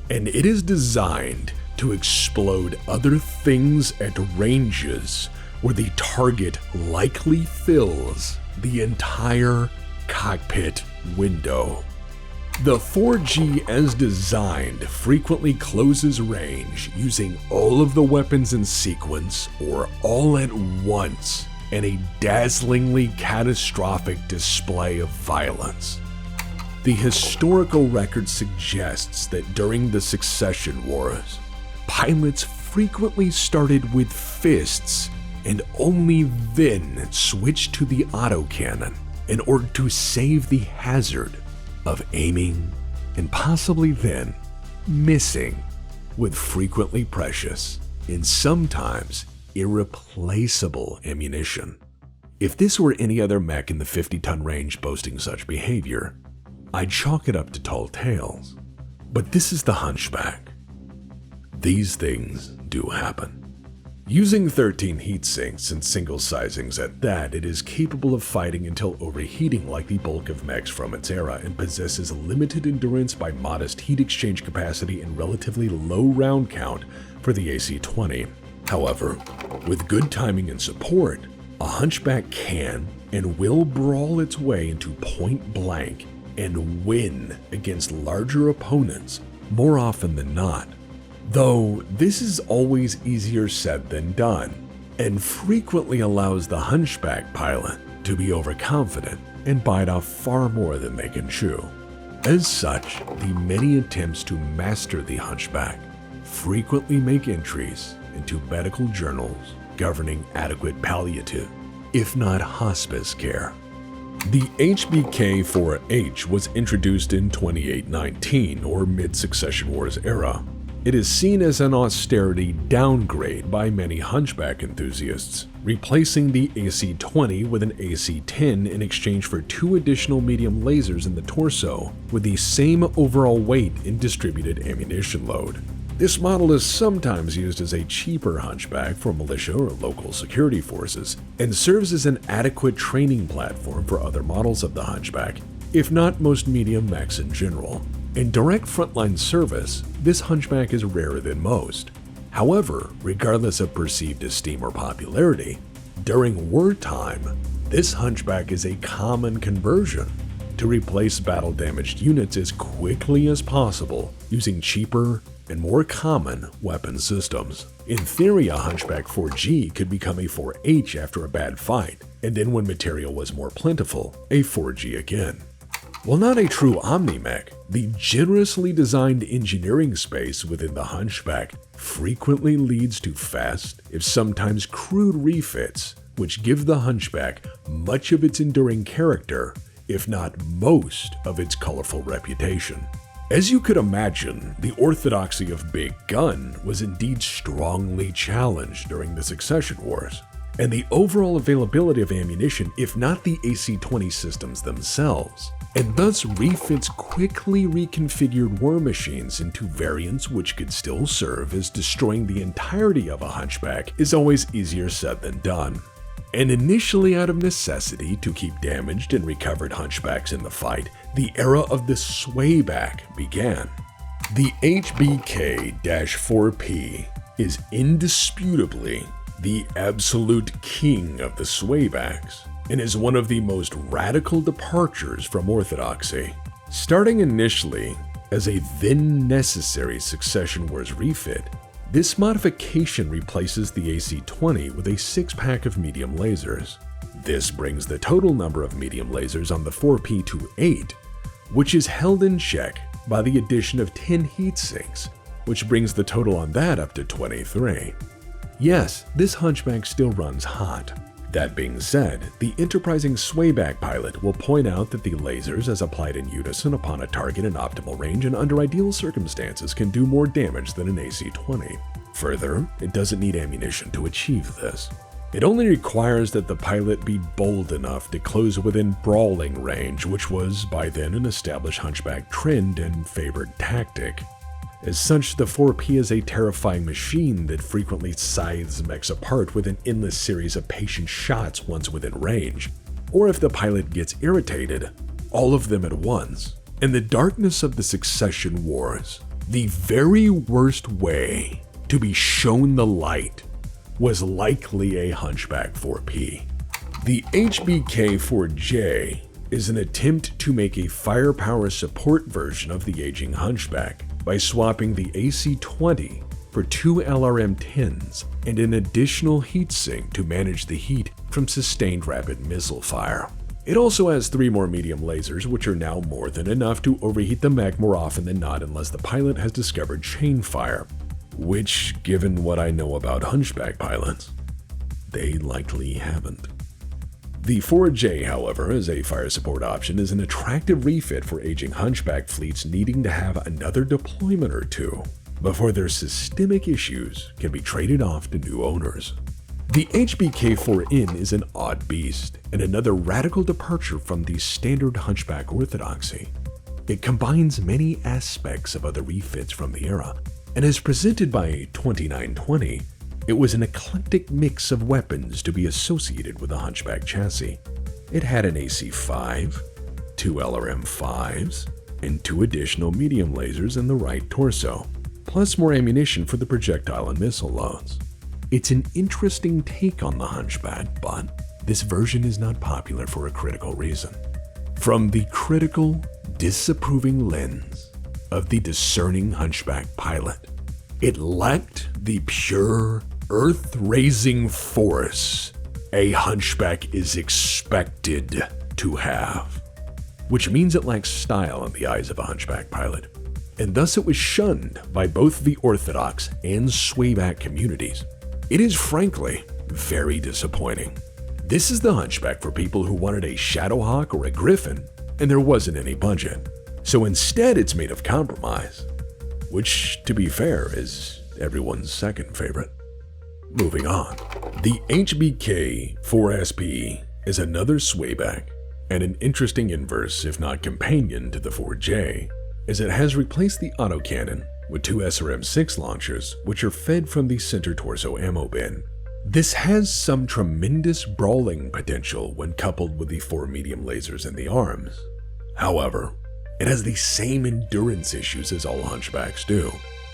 And it is designed to to explode other things at ranges where the target likely fills the entire cockpit window. The 4G as designed frequently closes range using all of the weapons in sequence or all at once in a dazzlingly catastrophic display of violence. The historical record suggests that during the Succession Wars, pilots frequently started with fists and only then switched to the autocannon in order to save the hazard of aiming and possibly then missing with frequently precious and sometimes irreplaceable ammunition. If this were any other mech in the 50-ton range boasting such behavior, I'd chalk it up to tall tales. But this is the Hunchback. These things do happen. Using 13 heat sinks and single sizings at that, it is capable of fighting until overheating like the bulk of mechs from its era and possesses limited endurance by modest heat exchange capacity and relatively low round count for the AC-20. However, with good timing and support, a Hunchback can and will brawl its way into point blank and win against larger opponents more often than not. Though this is always easier said than done, and frequently allows the Hunchback pilot to be overconfident and bite off far more than they can chew. As such, the many attempts to master the Hunchback frequently make entries into medical journals governing adequate palliative, if not hospice care. The HBK-4H was introduced in 2819 or mid-Succession Wars era. It is seen as an austerity downgrade by many Hunchback enthusiasts, replacing the AC-20 with an AC-10 in exchange for 2 additional medium lasers in the torso with the same overall weight and distributed ammunition load. This model is sometimes used as a cheaper Hunchback for militia or local security forces, and serves as an adequate training platform for other models of the Hunchback, if not most medium mechs in general. In direct frontline service, this Hunchback is rarer than most. However, regardless of perceived esteem or popularity, during wartime, this Hunchback is a common conversion to replace battle-damaged units as quickly as possible using cheaper and more common weapon systems. In theory, a Hunchback 4G could become a 4H after a bad fight, and then when material was more plentiful, a 4G again. While not a true omni-mech, the generously designed engineering space within the Hunchback frequently leads to fast, if sometimes crude refits, which give the Hunchback much of its enduring character, if not most of its colorful reputation. As you could imagine, the orthodoxy of Big Gun was indeed strongly challenged during the Succession Wars, and the overall availability of ammunition, if not the AC-20 systems themselves, and thus refits quickly reconfigured war machines into variants which could still serve as destroying the entirety of a Hunchback is always easier said than done. And initially out of necessity to keep damaged and recovered Hunchbacks in the fight, the era of the swayback began. The HBK-4P is indisputably the absolute king of the swaybacks, and is one of the most radical departures from orthodoxy. Starting initially as a then necessary Succession Wars refit, this modification replaces the AC-20 with a 6-pack of medium lasers. This brings the total number of medium lasers on the 4P to 8, which is held in check by the addition of 10 heat sinks, which brings the total on that up to 23. Yes, this Hunchback still runs hot. That being said, the enterprising swayback pilot will point out that the lasers, as applied in unison upon a target in optimal range and under ideal circumstances, can do more damage than an AC-20. Further, it doesn't need ammunition to achieve this. It only requires that the pilot be bold enough to close within brawling range, which was by then an established Hunchback trend and favored tactic. As such, the 4P is a terrifying machine that frequently scythes mechs apart with an endless series of patient shots once within range, or if the pilot gets irritated, all of them at once. In the darkness of the Succession Wars, the very worst way to be shown the light was likely a Hunchback 4P. The HBK-4J is an attempt to make a firepower support version of the aging Hunchback by swapping the AC-20 for 2 LRM-10s and an additional heatsink to manage the heat from sustained rapid missile fire. It also has 3 more medium lasers, which are now more than enough to overheat the mech more often than not unless the pilot has discovered chain fire, which, given what I know about Hunchback pilots, they likely haven't. The 4J, however, as a fire support option, is an attractive refit for aging Hunchback fleets needing to have another deployment or two before their systemic issues can be traded off to new owners. The HBK-4N is an odd beast and another radical departure from the standard Hunchback orthodoxy. It combines many aspects of other refits from the era, and as presented by 2920, it was an eclectic mix of weapons to be associated with a Hunchback chassis. It had an AC-5, 2 LRM-5s, and 2 additional medium lasers in the right torso, plus more ammunition for the projectile and missile loads. It's an interesting take on the Hunchback, but this version is not popular for a critical reason. From the critical, disapproving lens of the discerning Hunchback pilot, it lacked the pure, earth-raising force a Hunchback is expected to have, which means it lacks style in the eyes of a Hunchback pilot, and thus it was shunned by both the Orthodox and Swayback communities. It is frankly very disappointing. This is the Hunchback for people who wanted a Shadowhawk or a Griffin, and there wasn't any budget. So instead it's made of compromise, which, to be fair, is everyone's second favorite. Moving on. The HBK-4SP is another Swayback, and an interesting inverse, if not companion, to the 4J, as it has replaced the autocannon with 2 SRM-6 launchers, which are fed from the center torso ammo bin. This has some tremendous brawling potential when coupled with the 4 medium lasers in the arms. However, it has the same endurance issues as all Hunchbacks do.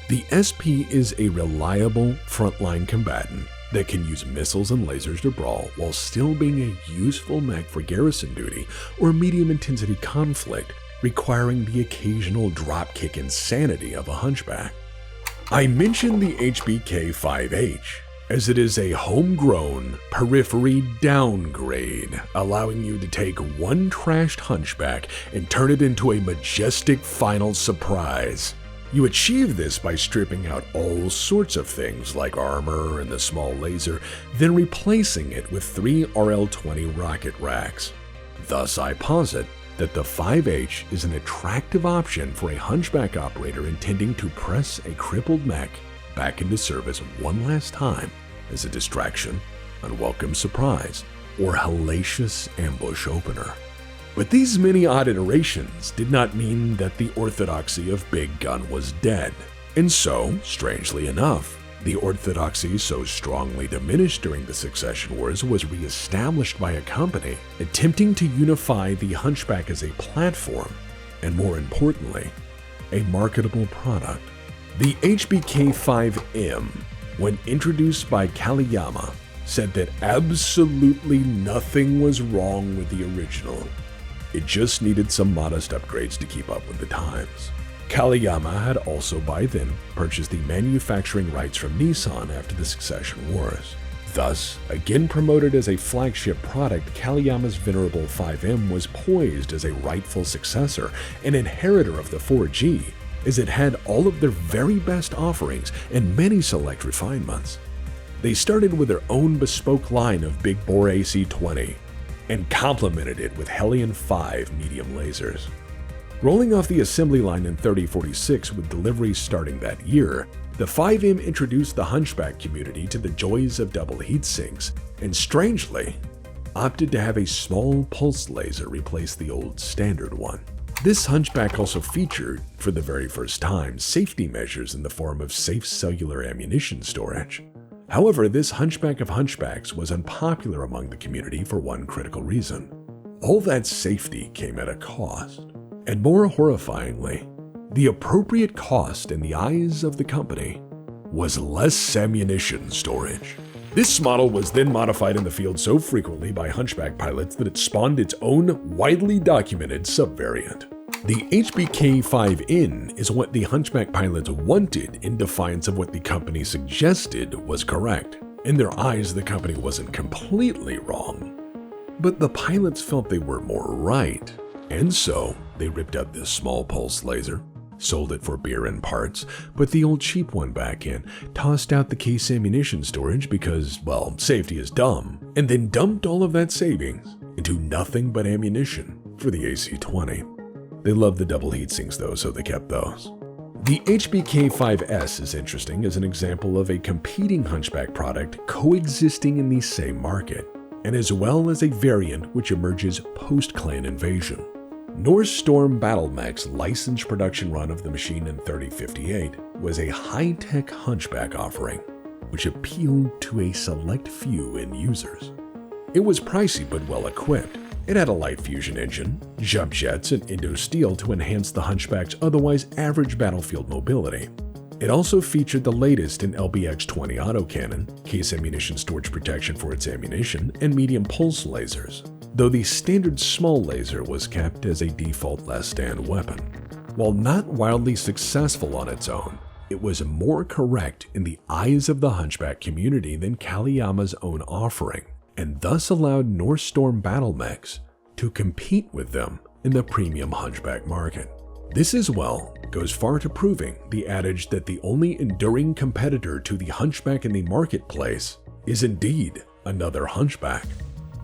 The SP is a reliable frontline combatant that can use missiles and lasers to brawl while still being a useful mech for garrison duty or medium-intensity conflict requiring the occasional dropkick insanity of a Hunchback. I mentioned the HBK-5H as it is a homegrown periphery downgrade, allowing you to take one trashed Hunchback and turn it into a majestic final surprise. You achieve this by stripping out all sorts of things like armor and the small laser, then replacing it with 3 RL-20 rocket racks. Thus, I posit that the 5H is an attractive option for a Hunchback operator intending to press a crippled mech back into service one last time as a distraction, unwelcome surprise, or hellacious ambush opener. But these many odd iterations did not mean that the orthodoxy of Big Gun was dead. And so, strangely enough, the orthodoxy so strongly diminished during the Succession Wars was re-established by a company attempting to unify the Hunchback as a platform, and more importantly, a marketable product. The HBK-5M, when introduced by Kaliyama, said that absolutely nothing was wrong with the original. It just needed some modest upgrades to keep up with the times. Kaliyama had also by then purchased the manufacturing rights from Nissan after the Succession Wars. Thus, again promoted as a flagship product, Kaliyama's venerable 5M was poised as a rightful successor and inheritor of the 4G, as it had all of their very best offerings and many select refinements. They started with their own bespoke line of big bore AC-20 and complemented it with Hellion 5 medium lasers. Rolling off the assembly line in 3046 with deliveries starting that year, the 5M introduced the Hunchback community to the joys of double heatsinks, and strangely, opted to have a small pulse laser replace the old standard one. This Hunchback also featured, for the very first time, safety measures in the form of safe cellular ammunition storage. However, this Hunchback of Hunchbacks was unpopular among the community for one critical reason. All that safety came at a cost. And more horrifyingly, the appropriate cost in the eyes of the company was less ammunition storage. This model was then modified in the field so frequently by Hunchback pilots that it spawned its own widely documented subvariant. The HBK-5N is what the Hunchback pilots wanted in defiance of what the company suggested was correct. In their eyes, the company wasn't completely wrong. But the pilots felt they were more right, and so they ripped out this small pulse laser, sold it for beer and parts, put the old cheap one back in, tossed out the case ammunition storage because, well, safety is dumb, and then dumped all of that savings into nothing but ammunition for the AC-20. They loved the double heatsinks though, so they kept those. The HBK-5S is interesting as an example of a competing Hunchback product coexisting in the same market, and as well as a variant which emerges post-Clan invasion. Northstorm Battletech's licensed production run of the machine in 3058 was a high-tech Hunchback offering, which appealed to a select few end users. It was pricey but well-equipped. It had a light fusion engine, jump jets, and Indo-Steel to enhance the Hunchback's otherwise average battlefield mobility. It also featured the latest in LBX-20 autocannon, case ammunition storage protection for its ammunition, and medium pulse lasers, though the standard small laser was kept as a default less-stand weapon. While not wildly successful on its own, it was more correct in the eyes of the Hunchback community than Kaliyama's own offering, and thus allowed Northstorm Battletech to compete with them in the premium Hunchback market. This as well goes far to proving the adage that the only enduring competitor to the Hunchback in the marketplace is indeed another Hunchback.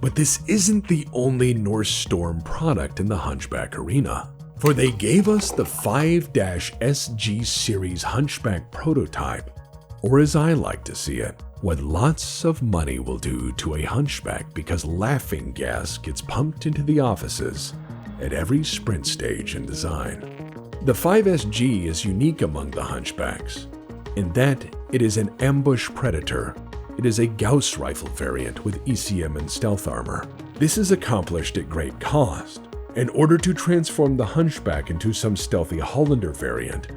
But this isn't the only Northstorm product in the Hunchback arena, for they gave us the 5-SG series Hunchback prototype, or as I like to see it, what lots of money will do to a Hunchback because laughing gas gets pumped into the offices at every sprint stage in design. The 5SG is unique among the Hunchbacks in that it is an ambush predator. It is a Gauss rifle variant with ECM and stealth armor. This is accomplished at great cost in order to transform the Hunchback into some stealthy Hollander variant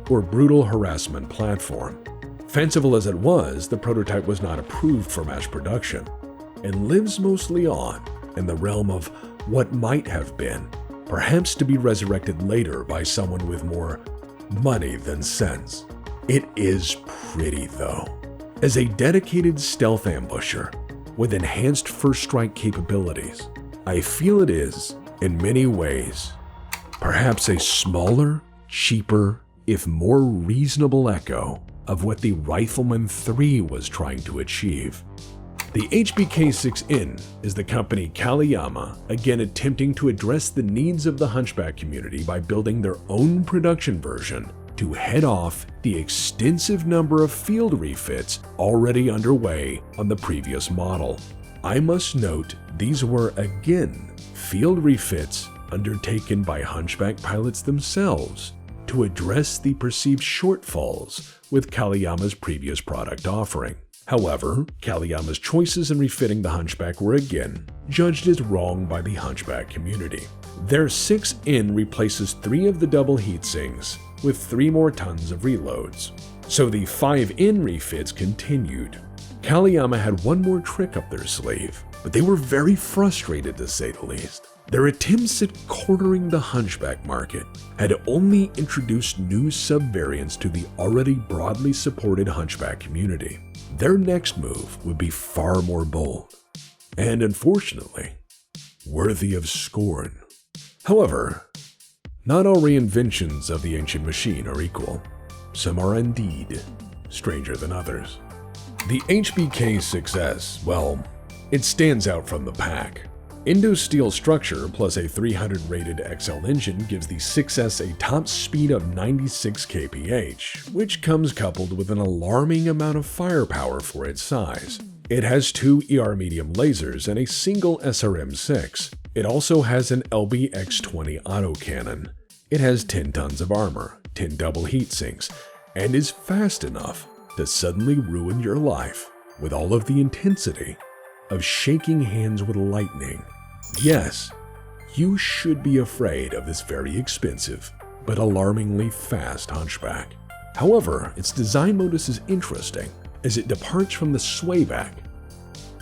or brutal harassment platform. Fanciful as it was, the prototype was not approved for mass production and lives mostly on in the realm of what might have been, perhaps to be resurrected later by someone with more money than sense. It is pretty though. As a dedicated stealth ambusher with enhanced first strike capabilities, I feel it is, in many ways, perhaps a smaller, cheaper, if more reasonable echo of what the Rifleman 3 was trying to achieve. The HBK-6N is the company Kaliyama again attempting to address the needs of the Hunchback community by building their own production version to head off the extensive number of field refits already underway on the previous model. I must note these were again field refits undertaken by Hunchback pilots themselves to address the perceived shortfalls with Kaliyama's previous product offering. However, Kaliyama's choices in refitting the Hunchback were again judged as wrong by the Hunchback community. Their 6N replaces 3 of the double heatsinks with 3 more tons of reloads, so the 5N refits continued. Kaliyama had one more trick up their sleeve, but they were very frustrated to say the least. Their attempts at cornering the Hunchback market had only introduced new subvariants to the already broadly supported Hunchback community. Their next move would be far more bold, and unfortunately, worthy of scorn. However, not all reinventions of the ancient machine are equal. Some are indeed stranger than others. The HBK-6S, well, it stands out from the pack. Indo-Steel structure plus a 300 rated XL engine gives the 6S a top speed of 96 kph, which comes coupled with an alarming amount of firepower for its size. It has 2 ER medium lasers and a single SRM-6. It also has an LBX-20 autocannon. It has 10 tons of armor, 10 double heatsinks, and is fast enough to suddenly ruin your life with all of the intensity of shaking hands with lightning. Yes, you should be afraid of this very expensive but alarmingly fast Hunchback. However, its design modus is interesting as it departs from the swayback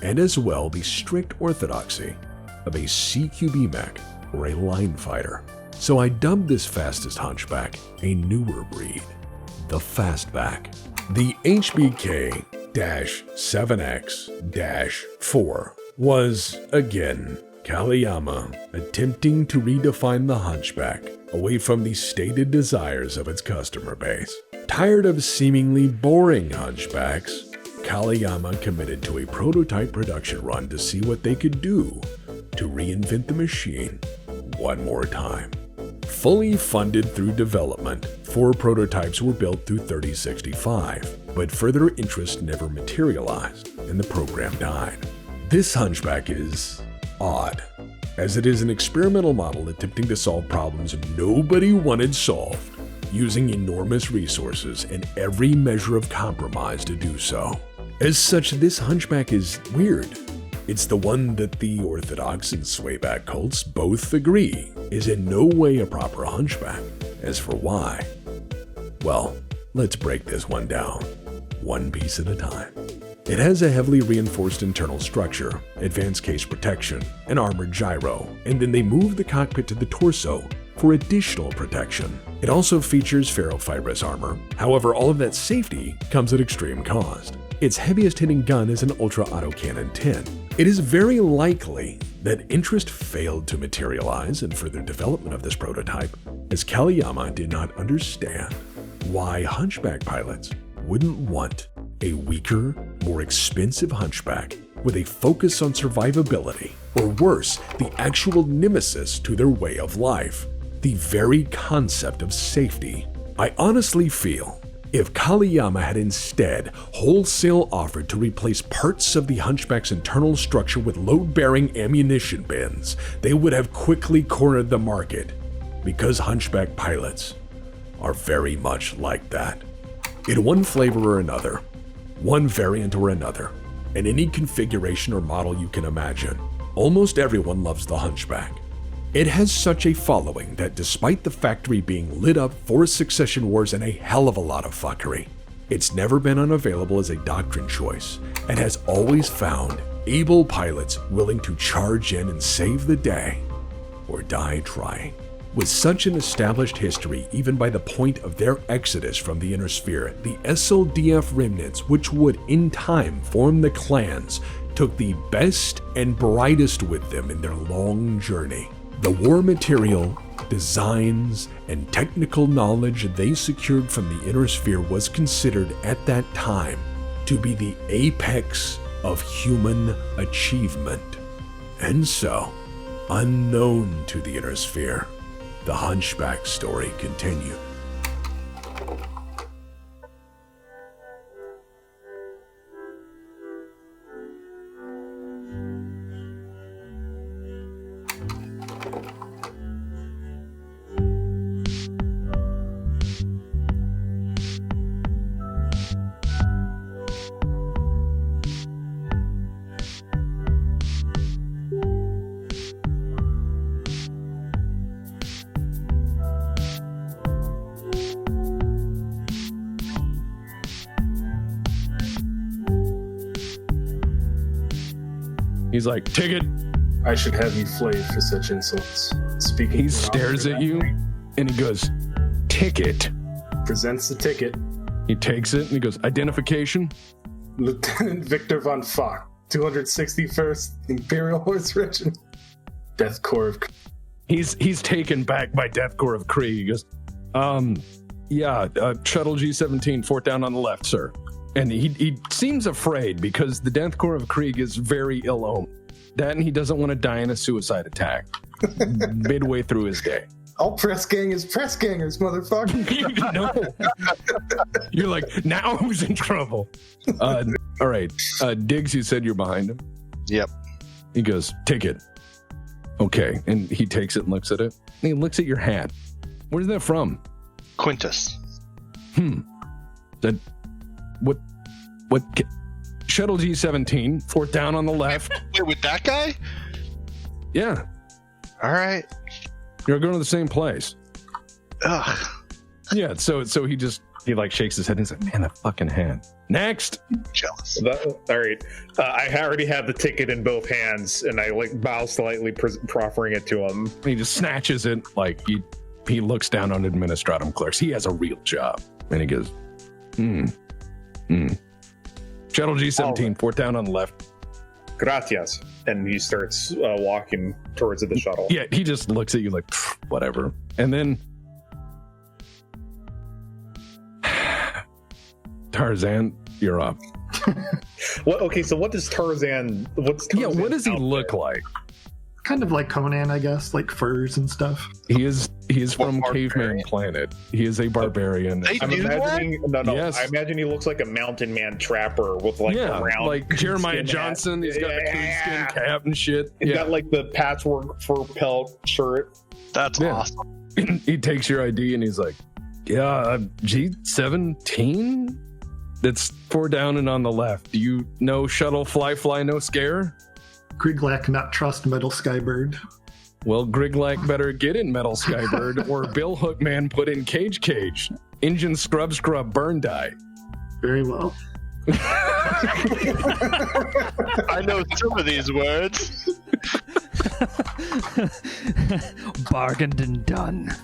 and as well the strict orthodoxy of a CQB mech or a line fighter. So I dubbed this fastest Hunchback a newer breed, the Fastback. The HBK-7X-4 was, again, Kaliyama attempting to redefine the Hunchback away from the stated desires of its customer base. Tired of seemingly boring Hunchbacks, Kaliyama committed to a prototype production run to see what they could do to reinvent the machine one more time. Fully funded through development, 4 prototypes were built through 3065, but further interest never materialized and the program died. This Hunchback is odd, as it is an experimental model attempting to solve problems nobody wanted solved, using enormous resources and every measure of compromise to do so. As such, this Hunchback is weird. It's the one that the Orthodox and Swayback cults both agree is in no way a proper Hunchback. As for why, well, let's break this one down, one piece at a time. It has a heavily reinforced internal structure, advanced case protection, an armored gyro, and then they move the cockpit to the torso for additional protection. It also features ferrofibrous armor. However, all of that safety comes at extreme cost. Its heaviest hitting gun is an Ultra Autocannon 10. It is very likely that interest failed to materialize in further development of this prototype, as Kaliyama did not understand why Hunchback pilots wouldn't want a weaker, more expensive Hunchback with a focus on survivability, or worse, the actual nemesis to their way of life, the very concept of safety. I honestly feel if Kaliyama had instead wholesale offered to replace parts of the Hunchback's internal structure with load-bearing ammunition bins, they would have quickly cornered the market, because Hunchback pilots are very much like that. In one flavor or another, one variant or another, in any configuration or model you can imagine, almost everyone loves the Hunchback. It has such a following that despite the factory being lit up for succession wars and a hell of a lot of fuckery, it's never been unavailable as a doctrine choice and has always found able pilots willing to charge in and save the day or die trying. With such an established history, even by the point of their exodus from the Inner Sphere, the SLDF remnants, which would in time form the clans, took the best and brightest with them in their long journey. The war material, designs, and technical knowledge they secured from the Inner Sphere was considered at that time to be the apex of human achievement. And so, unknown to the Inner Sphere, the Hunchback story continued. He's like, ticket. I should have you flayed for such insults. Speaking. He stares at you and he goes, ticket. Presents the ticket. He takes it and he goes, identification. Lieutenant Victor von Fock, 261st Imperial Horse Regiment. Death Corps of... He's taken back by Death Corps of Krieg. He goes, shuttle G-17, fort down on the left, sir. And he seems afraid because the Death Corps of Krieg is very ill-omened. That and he doesn't want to die in a suicide attack midway through his day. All press gang is press gangers, motherfucker. No. You're like, now who's in trouble? All right. Diggs, you said you're behind him? Yep. He goes, ticket. Okay. And he takes it and looks at it. And he looks at your hat. Where's that from? Quintus. That... What? Shuttle G-17, fort down on the left. Wait, with that guy? Yeah. All right. You're going to the same place. Ugh. Yeah, so he just He like shakes his head and says, man, that fucking hand. Next. Jealous. All right. I already have the ticket in both hands, and I like bow slightly, proffering it to him. He just snatches it. Like he looks down on administratum clerks. He has a real job. And he goes, Shuttle G17, fourth down on the left. Gracias. And he starts walking towards the shuttle. Yeah, he just looks at you like, whatever. And then Tarzan, you're up. What? Okay, so what does Tarzan? What does he look like? Kind of like Conan, I guess, like furs and stuff. He is from Caveman Planet. He is a barbarian. I'm imagining Yes. I imagine he looks like a mountain man trapper with like a round, like Jeremiah Johnson. He's got the coonskin cap and shit. He's got like the patchwork fur pelt shirt. That's awesome. He takes your ID and he's like, yeah, G17? That's 4 down and on the left. Do you know shuttle fly no scare? Griglak not trust Metal Skybird. Well, Griglak better get in Metal Skybird or Bill Hookman put in Cage. Engine scrub burn die. Very well. I know some of these words. Bargained and done.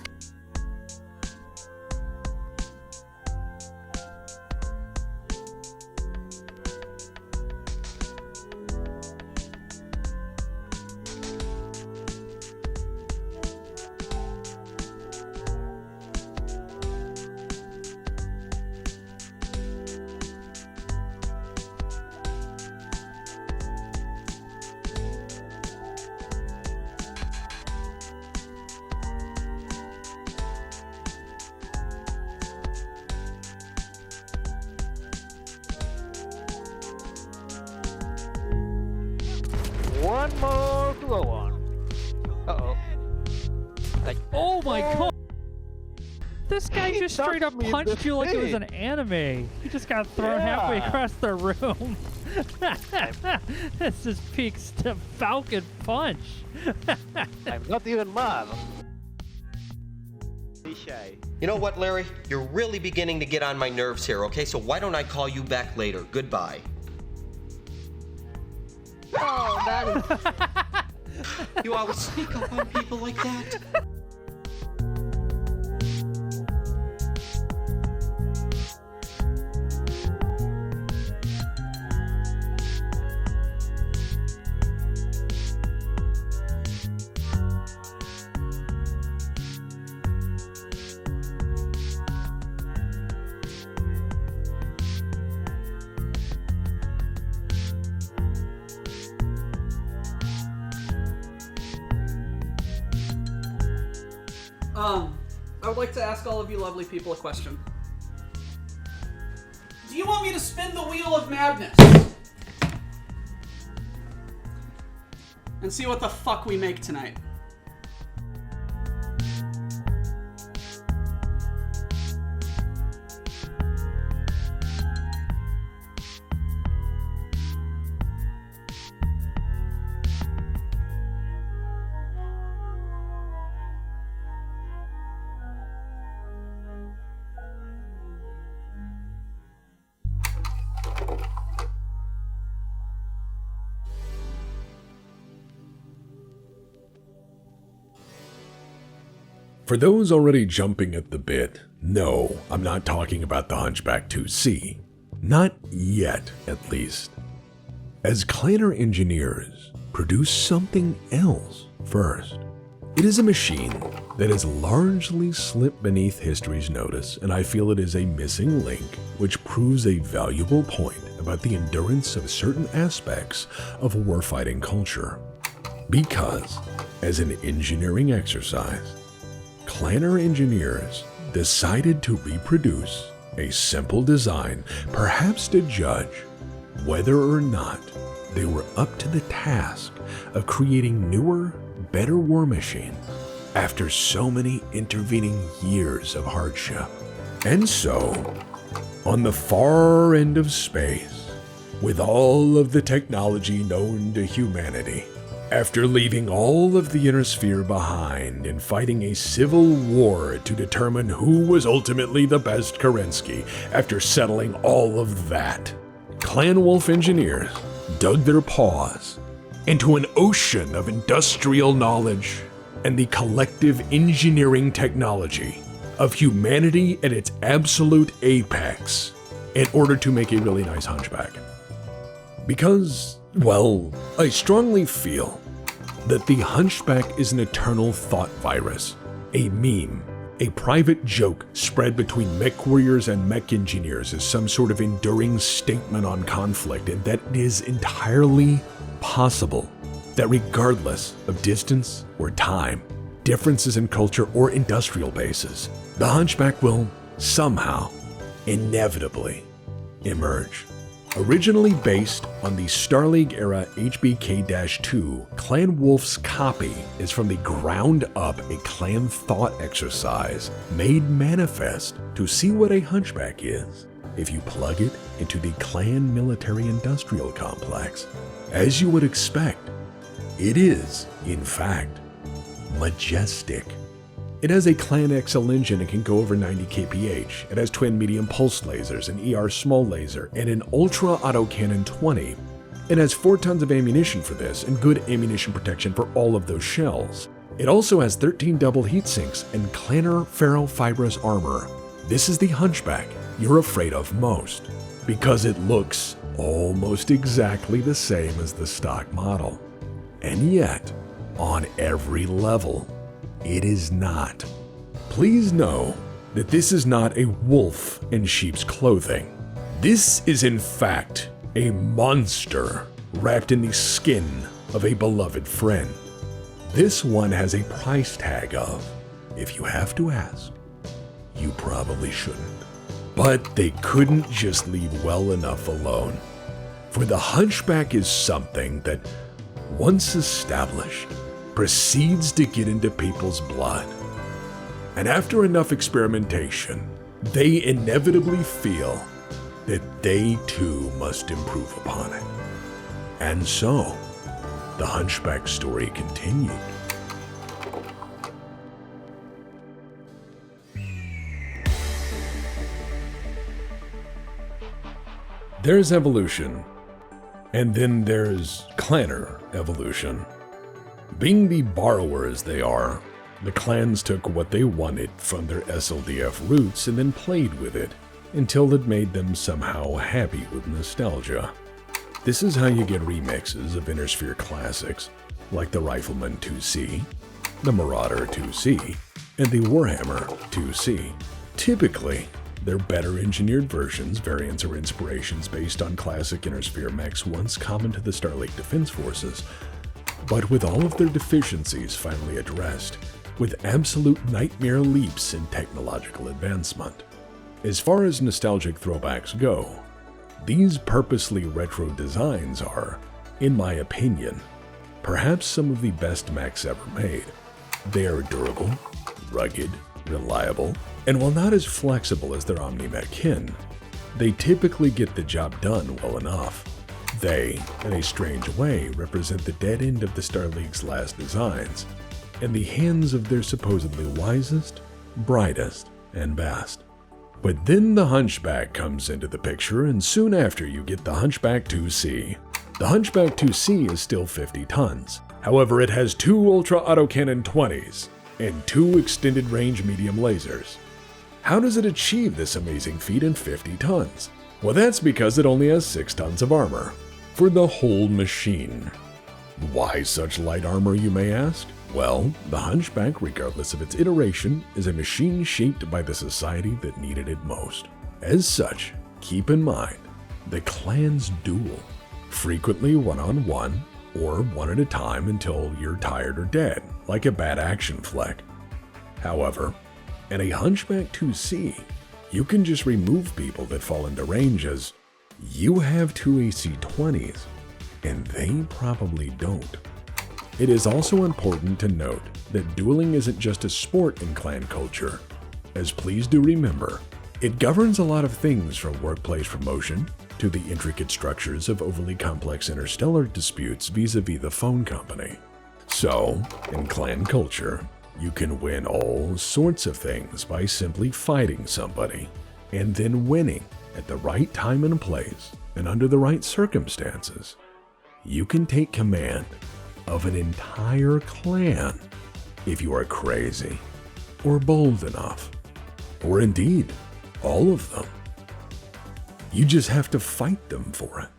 One more glow on. Uh-oh. Like, Oh my god! This guy just straight up punched you like it was an anime. He just got thrown halfway across the room. This is peaks to Falcon Punch. I'm not even mad. You know what, Larry? You're really beginning to get on my nerves here, okay? So why don't I call you back later? Goodbye. Oh, that is... You always sneak up on people like that? I would like to ask all of you lovely people a question. Do you want me to spin the wheel of madness? And see what the fuck we make tonight? For those already jumping at the bit, no, I'm not talking about the Hunchback 2C. Not yet, at least. As Clanner engineers produce something else first. It is a machine that has largely slipped beneath history's notice, and I feel it is a missing link which proves a valuable point about the endurance of certain aspects of warfighting culture. Because, as an engineering exercise, Clanner engineers decided to reproduce a simple design, perhaps to judge whether or not they were up to the task of creating newer, better war machines after so many intervening years of hardship. And so, on the far end of space, with all of the technology known to humanity, After leaving all of the Inner Sphere behind and fighting a civil war to determine who was ultimately the best Kerensky, after settling all of that, Clan Wolf engineers dug their paws into an ocean of industrial knowledge and the collective engineering technology of humanity at its absolute apex in order to make a really nice Hunchback. Because, well, I strongly feel that the Hunchback is an eternal thought virus, a meme, a private joke spread between Mechwarriors and mech engineers as some sort of enduring statement on conflict, and that it is entirely possible that regardless of distance or time, differences in culture or industrial bases, the Hunchback will somehow, inevitably, emerge. Originally based on the Star League era HBK-2, Clan Wolf's copy is from the ground up a clan thought exercise made manifest to see what a Hunchback is if you plug it into the clan military-industrial complex. As you would expect, it is, in fact, majestic. It has a Clan XL engine and can go over 90 kph. It has twin medium pulse lasers, an ER small laser, and an ultra autocannon 20. It has 4 tons of ammunition for this and good ammunition protection for all of those shells. It also has 13 double heat sinks and Clanner ferrofibrous armor. This is the Hunchback you're afraid of most, because it looks almost exactly the same as the stock model. And yet, on every level, it is not. Please know that this is not a wolf in sheep's clothing. This is in fact a monster wrapped in the skin of a beloved friend. This one has a price tag of, if you have to ask, you probably shouldn't. But they couldn't just leave well enough alone. For the Hunchback is something that, once established, proceeds to get into people's blood. And after enough experimentation, they inevitably feel that they too must improve upon it. And so, the Hunchback story continued. There's evolution, and then there's clanner evolution. Being the borrowers they are, the clans took what they wanted from their SLDF roots and then played with it until it made them somehow happy with nostalgia. This is how you get remixes of Inner Sphere classics like the Rifleman 2C, the Marauder 2C, and the Warhammer 2C. Typically, they're better engineered versions, variants, or inspirations based on classic Inner Sphere mechs once common to the Star League Defense Forces, but with all of their deficiencies finally addressed, with absolute nightmare leaps in technological advancement. As far as nostalgic throwbacks go, these purposely retro designs are, in my opinion, perhaps some of the best mechs ever made. They are durable, rugged, reliable, and while not as flexible as their Omni-Mech kin, they typically get the job done well enough. They, in a strange way, represent the dead end of the Star League's last designs, in the hands of their supposedly wisest, brightest, and best. But then the Hunchback comes into the picture, and soon after you get the Hunchback 2C. The Hunchback 2C is still 50 tons. However, it has 2 Ultra Autocannon 20s and 2 extended range medium lasers. How does it achieve this amazing feat in 50 tons? Well, that's because it only has 6 tons of armor for the whole machine. Why such light armor, you may ask? Well, the Hunchback, regardless of its iteration, is a machine shaped by the society that needed it most. As such, keep in mind, the clans duel, frequently one-on-one, or one at a time until you're tired or dead, like a bad action flick. However, in a Hunchback 2C, you can just remove people that fall into range, as you have 2 AC-20s, and they probably don't. It is also important to note that dueling isn't just a sport in clan culture, as please do remember, it governs a lot of things from workplace promotion, to the intricate structures of overly complex interstellar disputes vis-a-vis the phone company. So, in clan culture, you can win all sorts of things by simply fighting somebody, and then winning at the right time and place, and under the right circumstances. You can take command of an entire clan if you are crazy, or bold enough, or indeed, all of them. You just have to fight them for it.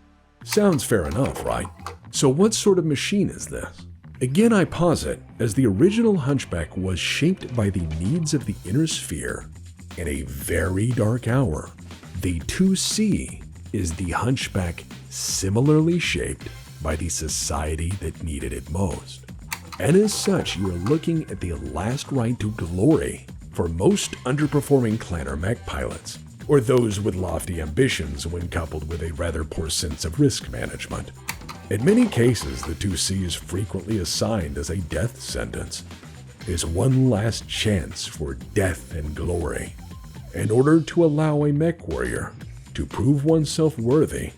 Sounds fair enough, right? So what sort of machine is this? Again, I posit, as the original Hunchback was shaped by the needs of the inner sphere in a very dark hour, the 2C is the Hunchback similarly shaped by the society that needed it most. And as such, you are looking at the last ride to glory for most underperforming clanner mech pilots, or those with lofty ambitions when coupled with a rather poor sense of risk management. In many cases, the 2C is frequently assigned as a death sentence, is one last chance for death and glory, in order to allow a Mechwarrior to prove oneself worthy,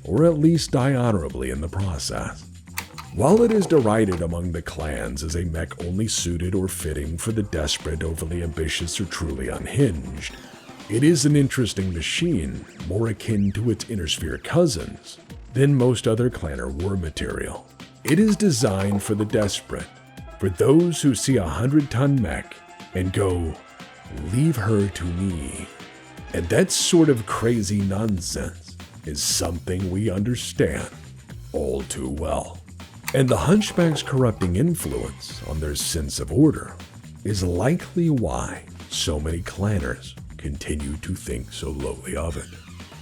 or at least die honorably in the process. While it is derided among the clans as a mech only suited or fitting for the desperate, overly ambitious, or truly unhinged, it is an interesting machine, more akin to its inner sphere cousins than most other clanner war material. It is designed for the desperate, for those who see a 100-ton mech and go, "Leave her to me." And that sort of crazy nonsense is something we understand all too well. And the Hunchback's corrupting influence on their sense of order is likely why so many clanners continue to think so lowly of it.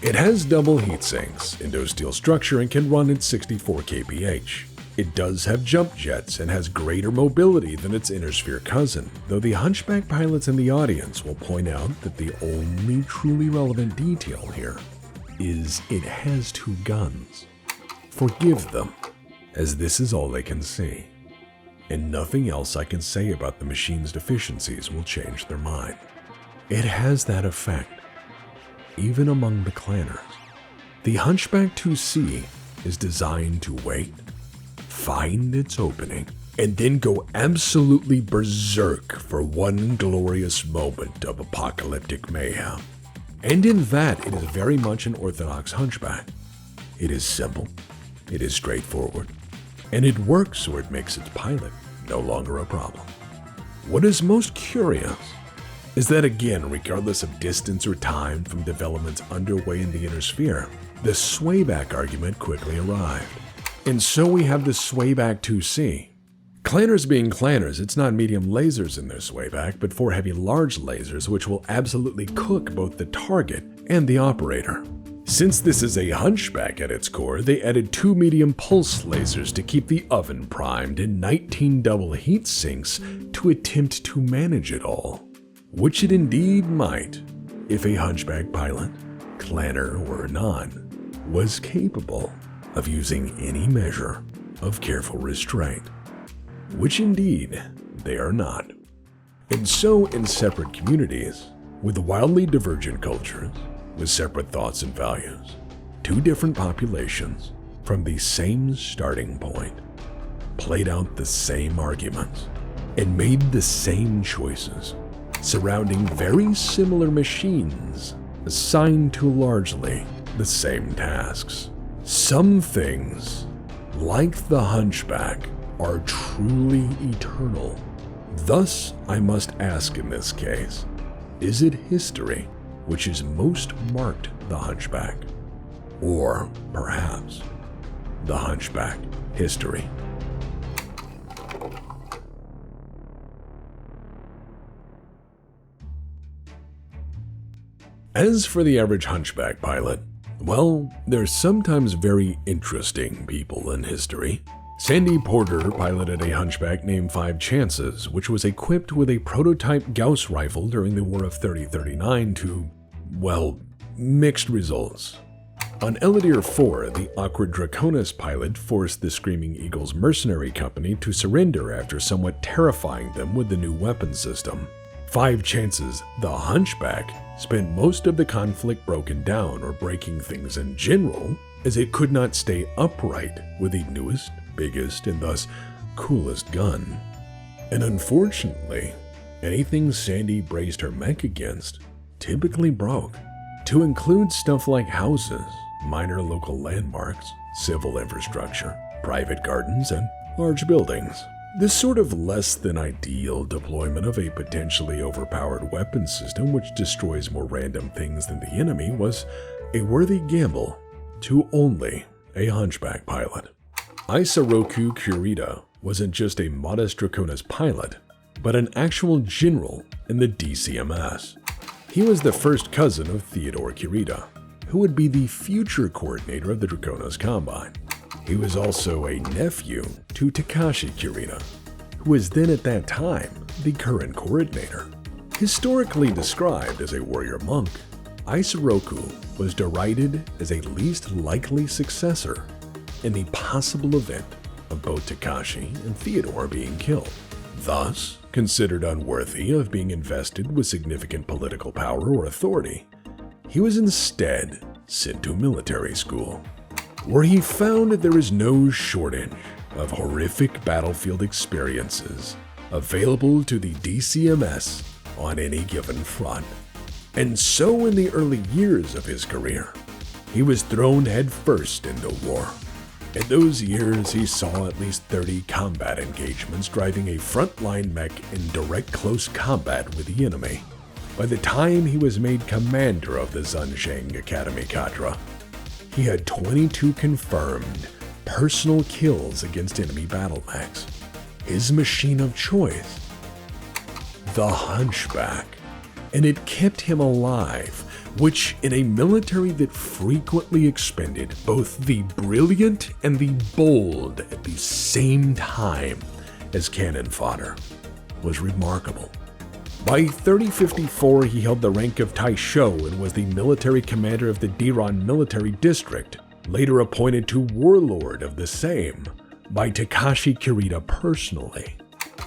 It has double heatsinks, endosteel structure, and can run at 64 kph. It does have jump jets and has greater mobility than its inner sphere cousin, though the Hunchback pilots in the audience will point out that the only truly relevant detail here is it has 2 guns. Forgive them, as this is all they can see, and nothing else I can say about the machine's deficiencies will change their mind. It has that effect, even among the clanners. The Hunchback 2C is designed to wait, find its opening, and then go absolutely berserk for one glorious moment of apocalyptic mayhem. And in that, it is very much an orthodox Hunchback. It is simple, it is straightforward, and it works so it makes its pilot no longer a problem. What is most curious is that, again, regardless of distance or time from developments underway in the inner sphere, the swayback argument quickly arrived. And so we have the swayback 2C. Clanners being clanners, it's not medium lasers in their swayback, but 4 heavy large lasers which will absolutely cook both the target and the operator. Since this is a Hunchback at its core, they added 2 medium pulse lasers to keep the oven primed and 19 double heat sinks to attempt to manage it all. Which it indeed might, if a Hunchback pilot, clanner or non, was capable of using any measure of careful restraint. Which indeed they are not. And so in separate communities, with wildly divergent cultures, with separate thoughts and values, 2 different populations from the same starting point, played out the same arguments, and made the same choices, surrounding very similar machines assigned to largely the same tasks. Some things, like the Hunchback, are truly eternal. Thus, I must ask in this case, is it history which has most marked the Hunchback? Or, perhaps, the Hunchback history? As for the average Hunchback pilot, well, they're sometimes very interesting people in history. Sandy Porter piloted a Hunchback named 5 Chances, which was equipped with a prototype Gauss rifle during the War of 3039 to, well, mixed results. On Alligator 4, the awkward Draconis pilot forced the Screaming Eagle's mercenary company to surrender after somewhat terrifying them with the new weapon system. 5 chances the Hunchback spent most of the conflict broken down or breaking things in general, as it could not stay upright with the newest, biggest, and thus coolest gun. And unfortunately, anything Sandy braced her mech against typically broke, to include stuff like houses, minor local landmarks, civil infrastructure, private gardens, and large buildings. This sort of less than ideal deployment of a potentially overpowered weapon system which destroys more random things than the enemy was a worthy gamble to only a Hunchback pilot. Isoroku Kurita wasn't just a modest Draconis pilot, but an actual general in the DCMS. He was the first cousin of Theodore Kurita, who would be the future coordinator of the Draconis Combine. He was also a nephew to Takashi Kurita, who was then at that time the current coordinator. Historically described as a warrior monk, Isoroku was derided as a least likely successor in the possible event of both Takashi and Theodore being killed, thus considered unworthy of being invested with significant political power or authority. He was instead sent to military school, where he found there is no shortage of horrific battlefield experiences available to the DCMS on any given front. And so in the early years of his career, he was thrown headfirst into war. In those years, he saw at least 30 combat engagements, driving a frontline mech in direct close combat with the enemy. By the time he was made commander of the Zunsheng Academy cadre, he had 22 confirmed personal kills against enemy battle mechs. His machine of choice, the Hunchback, and it kept him alive, which in a military that frequently expended both the brilliant and the bold at the same time as cannon fodder, was remarkable. By 3054, he held the rank of Taisho and was the military commander of the Diran Military District, later appointed to warlord of the same by Takashi Kurita personally.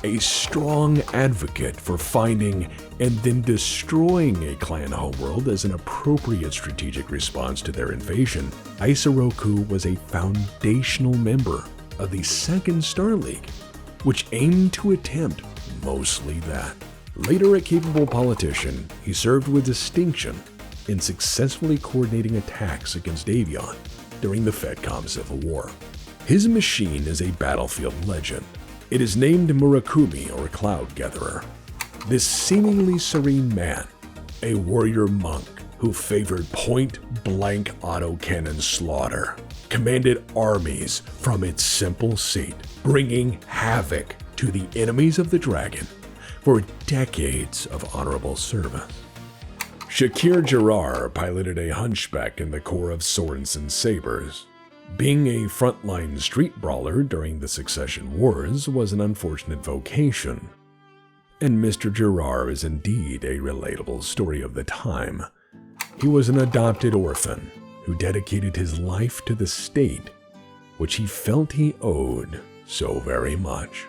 A strong advocate for finding and then destroying a clan homeworld as an appropriate strategic response to their invasion, Isoroku was a foundational member of the Second Star League, which aimed to attempt mostly that. Later a capable politician, he served with distinction in successfully coordinating attacks against Avion during the Fedcom Civil War. His machine is a battlefield legend. It is named Murakumi, or Cloud Gatherer. This seemingly serene man, a warrior monk who favored point-blank autocannon slaughter, commanded armies from its simple seat, bringing havoc to the enemies of the dragon for decades of honorable service. Shakir Gerard piloted a Hunchback in the Corps of Sorensen Sabres. Being a frontline street brawler during the Succession Wars was an unfortunate vocation, and Mr. Gerard is indeed a relatable story of the time. He was an adopted orphan who dedicated his life to the state, which he felt he owed so very much.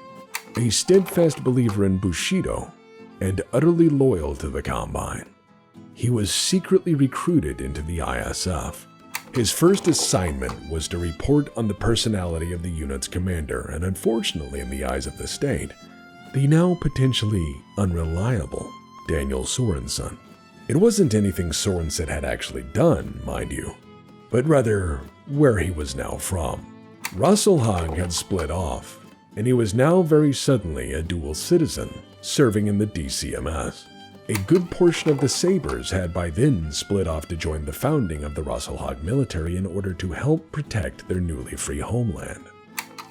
A steadfast believer in Bushido and utterly loyal to the Combine, he was secretly recruited into the ISF. His first assignment was to report on the personality of the unit's commander, and unfortunately in the eyes of the state, the now potentially unreliable Daniel Sorensen. It wasn't anything Sorensen had actually done, mind you, but rather where he was now from. Rasselhag had split off, and he was now very suddenly a dual citizen, serving in the DCMS. A good portion of the Sabres had by then split off to join the founding of the Rasselhag military in order to help protect their newly free homeland.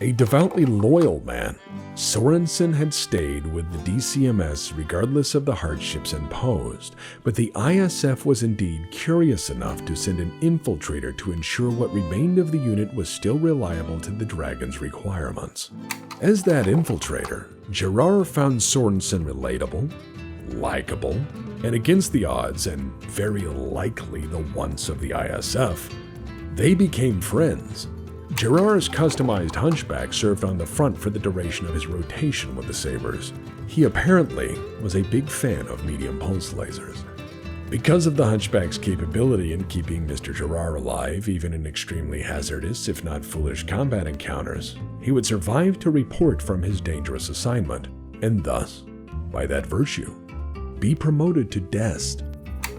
A devoutly loyal man, Sorensen had stayed with the DCMS regardless of the hardships imposed, but the ISF was indeed curious enough to send an infiltrator to ensure what remained of the unit was still reliable to the Dragon's requirements. As that infiltrator, Gerard found Sorensen relatable, likable, and against the odds, and very likely the wants of the ISF, they became friends. Gerard's customized Hunchback served on the front for the duration of his rotation with the Sabres, He apparently was a big fan of medium pulse lasers. Because of the Hunchback's capability in keeping Mr. Gerard alive, even in extremely hazardous, if not foolish combat encounters, he would survive to report from his dangerous assignment, and thus, by that virtue, be promoted to Dest.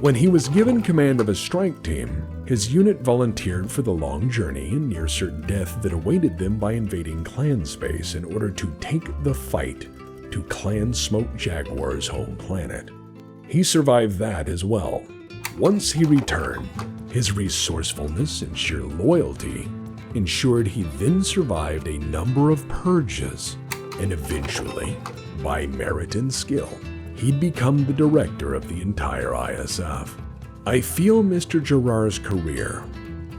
When he was given command of a strike team, his unit volunteered for the long journey and near certain death that awaited them by invading clan space in order to take the fight to Clan Smoke Jaguar's home planet. He survived that as well. Once he returned, his resourcefulness and sheer loyalty ensured he then survived a number of purges, and eventually, by merit and skill, he'd become the director of the entire ISF. I feel Mr. Gerard's career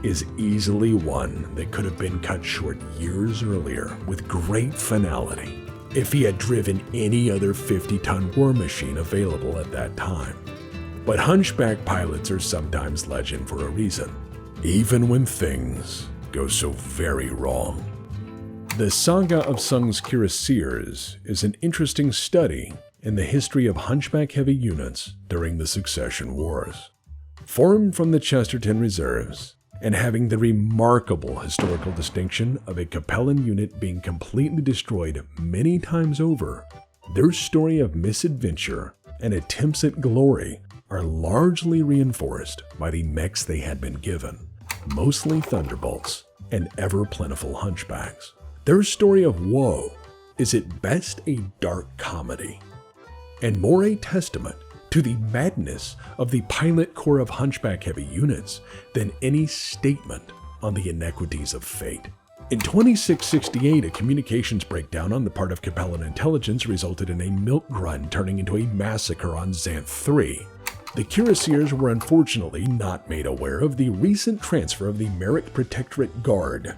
is easily one that could have been cut short years earlier with great finality if he had driven any other 50-ton war machine available at that time. But Hunchback pilots are sometimes legend for a reason, even when things go so very wrong. The saga of Sung's cuirassiers is an interesting study in the history of Hunchback heavy units during the Succession Wars. Formed from the Chesterton Reserves, and having the remarkable historical distinction of a Capellan unit being completely destroyed many times over, their story of misadventure and attempts at glory are largely reinforced by the mechs they had been given, mostly Thunderbolts and ever-plentiful Hunchbacks. Their story of woe is at best a dark comedy, and more a testament to the madness of the pilot corps of Hunchback heavy units than any statement on the inequities of fate. In 2668, a communications breakdown on the part of Capellan intelligence resulted in a milk run turning into a massacre on Xanth 3. The cuirassiers were unfortunately not made aware of the recent transfer of the Merrick Protectorate Guard,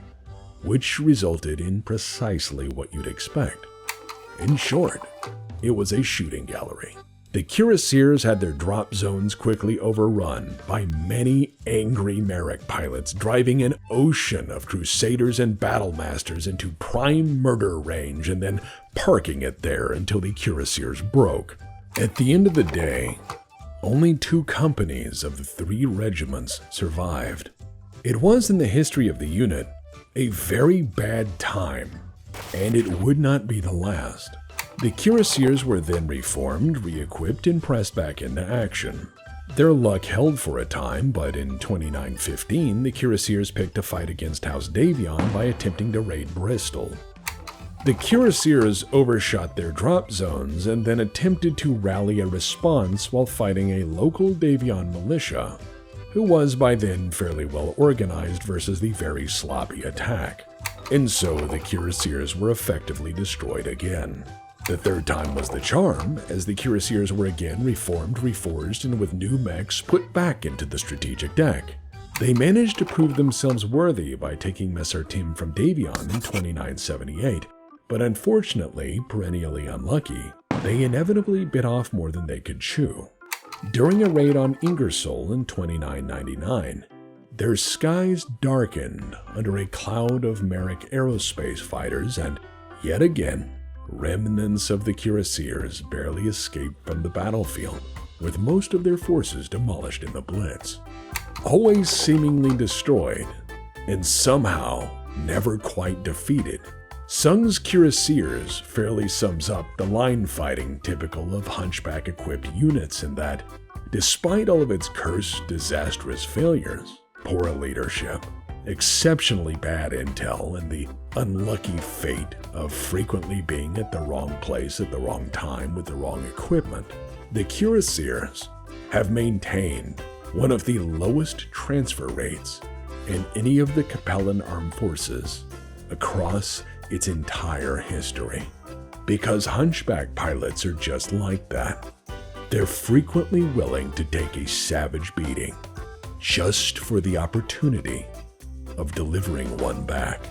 which resulted in precisely what you'd expect. In short, it was a shooting gallery. The cuirassiers had their drop zones quickly overrun by many angry Merrick pilots driving an ocean of crusaders and battlemasters into prime murder range and then parking it there until the cuirassiers broke. At the end of the day, only 2 companies of the 3 regiments survived. It was in the history of the unit a very bad time, and it would not be the last. The cuirassiers were then reformed, re-equipped, and pressed back into action. Their luck held for a time, but in 2915, the cuirassiers picked a fight against House Davion by attempting to raid Bristol. The cuirassiers overshot their drop zones and then attempted to rally a response while fighting a local Davion militia, who was by then fairly well organized versus the very sloppy attack. And so the cuirassiers were effectively destroyed again. The third time was the charm, as the cuirassiers were again reformed, reforged, and with new mechs put back into the strategic deck. They managed to prove themselves worthy by taking Messer Tim from Davion in 2978, but unfortunately, perennially unlucky, they inevitably bit off more than they could chew. During a raid on Ingersoll in 2999, their skies darkened under a cloud of Merrick aerospace fighters, and yet again, remnants of the cuirassiers barely escaped from the battlefield, with most of their forces demolished in the Blitz. Always seemingly destroyed, and somehow never quite defeated, Sung's cuirassiers fairly sums up the line fighting typical of Hunchback-equipped units in that, despite all of its cursed, disastrous failures, poor leadership, exceptionally bad intel, and the unlucky fate of frequently being at the wrong place at the wrong time with the wrong equipment, the cuirassiers have maintained one of the lowest transfer rates in any of the Capellan armed forces across its entire history. Because Hunchback pilots are just like that. They're frequently willing to take a savage beating just for the opportunity of delivering one back.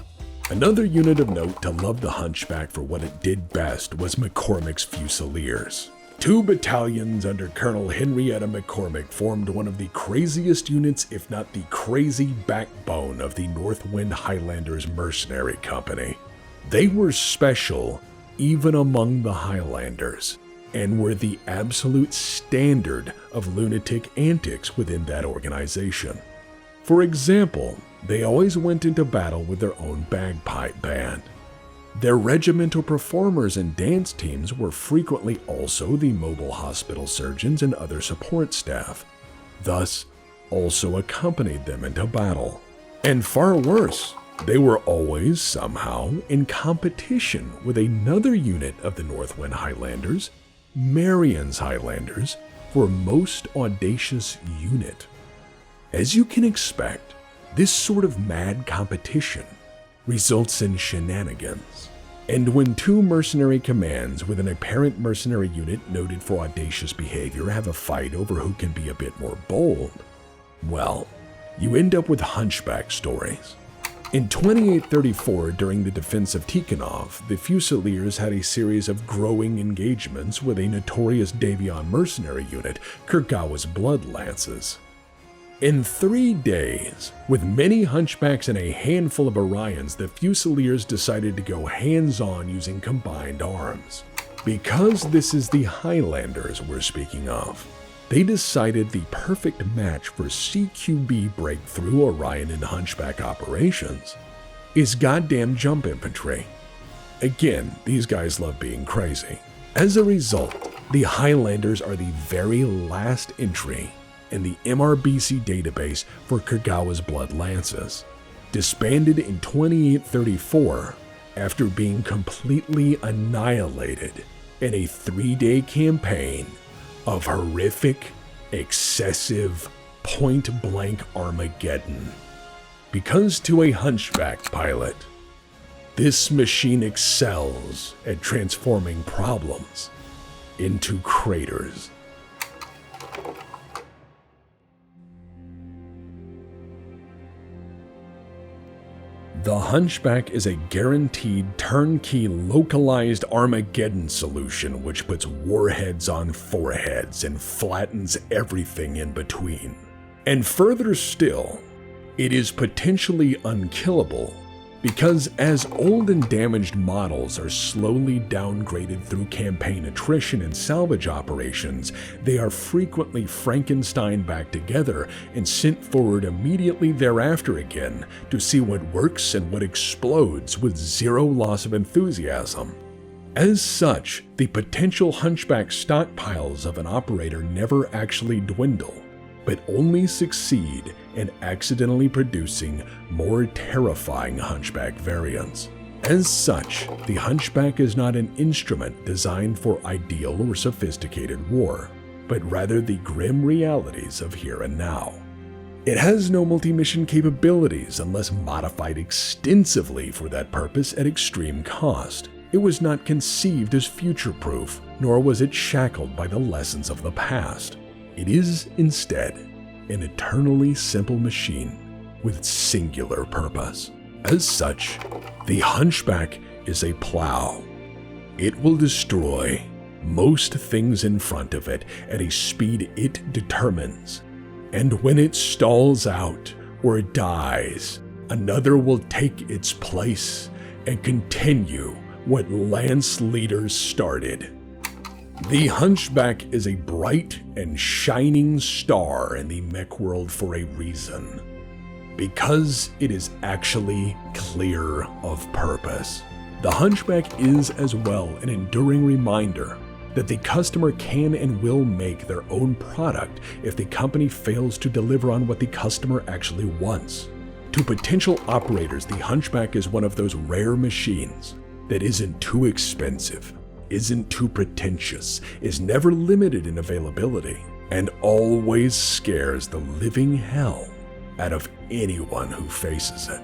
Another unit of note to love the Hunchback for what it did best was McCormick's Fusiliers. 2 battalions under Colonel Henrietta McCormick formed one of the craziest units, if not the crazy backbone of the Northwind Highlanders Mercenary Company. They were special even among the Highlanders, and were the absolute standard of lunatic antics within that organization. For example, they always went into battle with their own bagpipe band. Their regimental performers and dance teams were frequently also the mobile hospital surgeons and other support staff, thus also accompanied them into battle. And far worse, they were always somehow in competition with another unit of the Northwind Highlanders, Marion's Highlanders, for most audacious unit. As you can expect, this sort of mad competition results in shenanigans. And when two mercenary commands with an apparent mercenary unit noted for audacious behavior have a fight over who can be a bit more bold, well, you end up with Hunchback stories. In 2834, during the defense of Tikhonov, the Fusiliers had a series of growing engagements with a notorious Davion mercenary unit, Kurgawa's Blood Lances. In 3 days, with many Hunchbacks and a handful of Orions, the Fusiliers decided to go hands-on using combined arms. Because this is the Highlanders we're speaking of, they decided the perfect match for CQB breakthrough Orion and Hunchback operations is goddamn jump infantry. Again, these guys love being crazy. As a result, the Highlanders are the very last entry in the MRBC database for Kurgawa's Blood Lances, disbanded in 2834 after being completely annihilated in a 3-day campaign of horrific, excessive, point-blank Armageddon. Because to a Hunchback pilot, this machine excels at transforming problems into craters. The Hunchback is a guaranteed turnkey localized Armageddon solution which puts warheads on foreheads and flattens everything in between. And further still, it is potentially unkillable because as old and damaged models are slowly downgraded through campaign attrition and salvage operations, they are frequently Frankenstein back together and sent forward immediately thereafter again to see what works and what explodes with zero loss of enthusiasm. As such, the potential Hunchback stockpiles of an operator never actually dwindle, but only succeed in accidentally producing more terrifying Hunchback variants. As such, the Hunchback is not an instrument designed for ideal or sophisticated war, but rather the grim realities of here and now. It has no multi-mission capabilities unless modified extensively for that purpose at extreme cost. It was not conceived as future-proof, nor was it shackled by the lessons of the past. It is, instead, an eternally simple machine with singular purpose. As such, the Hunchback is a plow. It will destroy most things in front of it at a speed it determines, and when it stalls out or dies, another will take its place and continue what Lance leaders started. The Hunchback is a bright and shining star in the mech world for a reason, because it is actually clear of purpose. The Hunchback is as well an enduring reminder that the customer can and will make their own product if the company fails to deliver on what the customer actually wants. To potential operators, the Hunchback is one of those rare machines that isn't too expensive, isn't too pretentious, is never limited in availability, and always scares the living hell out of anyone who faces it.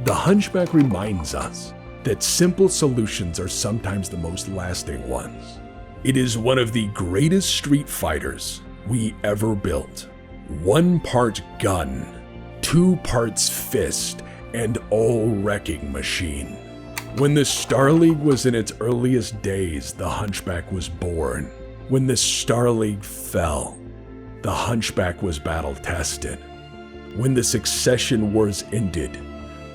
The Hunchback reminds us that simple solutions are sometimes the most lasting ones. It is one of the greatest street fighters we ever built. 1 part gun, 2 parts fist, and all-wrecking machine. When the Star League was in its earliest days, the Hunchback was born. When the Star League fell, the Hunchback was battle-tested. When the Succession Wars ended,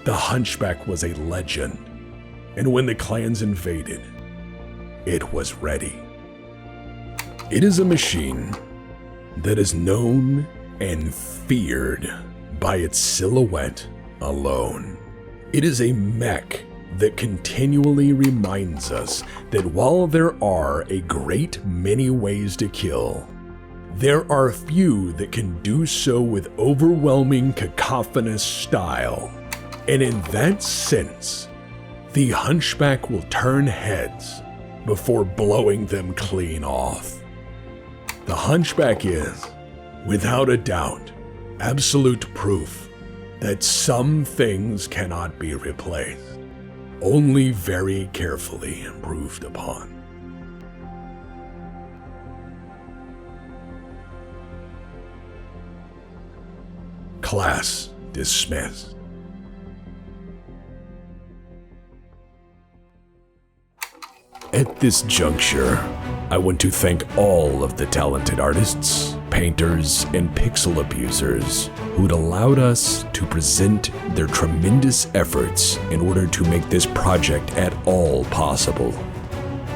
the Hunchback was a legend. And when the clans invaded, it was ready. It is a machine that is known and feared by its silhouette alone. It is a mech that continually reminds us that while there are a great many ways to kill, there are few that can do so with overwhelming cacophonous style. And in that sense, the Hunchback will turn heads before blowing them clean off. The Hunchback is, without a doubt, absolute proof that some things cannot be replaced, only very carefully improved upon. Class dismissed. At this juncture, I want to thank all of the talented artists, painters, and pixel abusers who'd allowed us to present their tremendous efforts in order to make this project at all possible.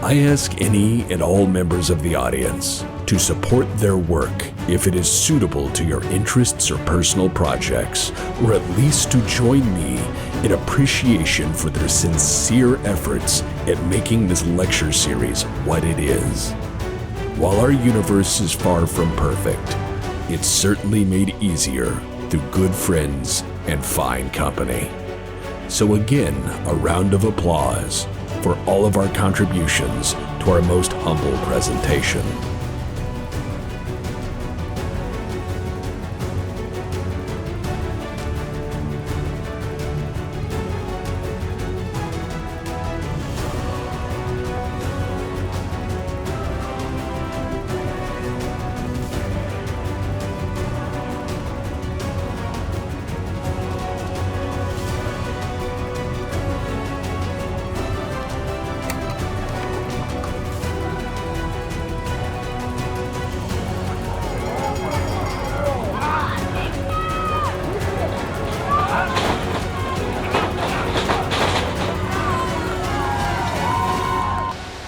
I ask any and all members of the audience to support their work if it is suitable to your interests or personal projects, or at least to join me in appreciation for their sincere efforts at making this lecture series what it is. While our universe is far from perfect, it's certainly made easier through good friends and fine company. So again, a round of applause for all of our contributions to our most humble presentation.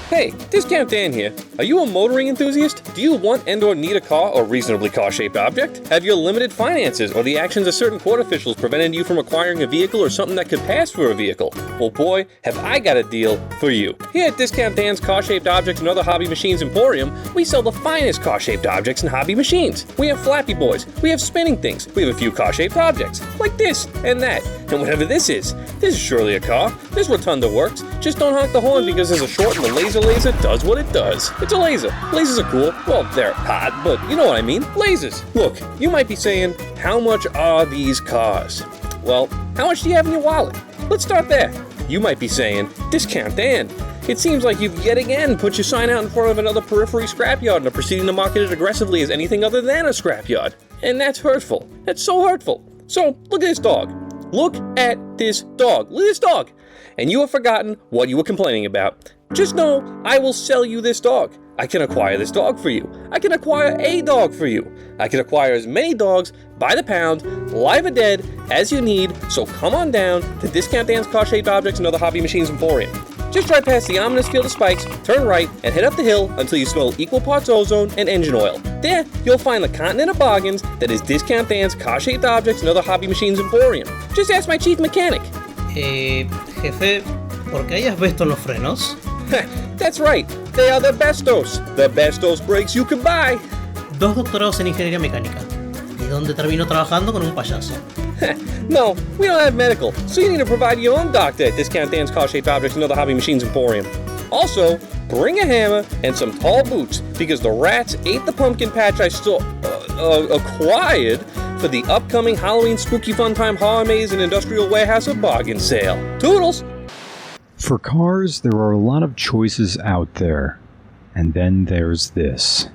Hey, Discount Dan here. Are you a motoring enthusiast? Do you want and/or need a car or reasonably car-shaped object? Have your limited finances or the actions of certain court officials prevented you from acquiring a vehicle or something that could pass for a vehicle? Well boy, have I got a deal for you. Here at Discount Dan's Car-Shaped Objects and Other Hobby Machines Emporium, we sell the finest car-shaped objects and hobby machines. We have Flappy Boys, we have spinning things, we have a few car-shaped objects, like this and that, and whatever this is surely a car. This rotunda works. Just don't honk the horn because there's a short and the laser does what it does. It's a laser. Lasers are cool. Well, they're hot, but you know what I mean. Lasers. Look, you might be saying, how much are these cars? Well, how much do you have in your wallet? Let's start there. You might be saying, Discount Dan. It seems like you've yet again put your sign out in front of another periphery scrapyard and are proceeding to market it aggressively as anything other than a scrapyard. And that's hurtful. That's so hurtful. So, look at this dog. Look at this dog. Look at this dog. And you have forgotten what you were complaining about. Just know, I will sell you this dog. I can acquire this dog for you. I can acquire a dog for you. I can acquire as many dogs by the pound, live or dead, as you need, so come on down to Discount Dan's Car-Shaped Objects and Other Hobby Machines Emporium. Just drive past the ominous field of spikes, turn right, and head up the hill until you smell equal parts ozone and engine oil. There, you'll find the continent of bargains that is Discount Dan's Car-Shaped Objects and Other Hobby Machines Emporium. Just ask my chief mechanic. Jefe, ¿por qué hayas visto los frenos? That's right, they are the bestos brakes you can buy. 2 doctorados en ingeniería mecánica, y donde termino trabajando con un payaso. No, we don't have medical, so you need to provide your own doctor at Discount Dan's Car-Shaped Objects and Other Hobby Machines Emporium. Also, bring a hammer and some tall boots, because the rats ate the pumpkin patch I acquired for the upcoming Halloween Spooky Fun Time Horror Maze and Industrial Warehouse of Bargain Sale. Toodles! For cars, there are a lot of choices out there. And then there's this.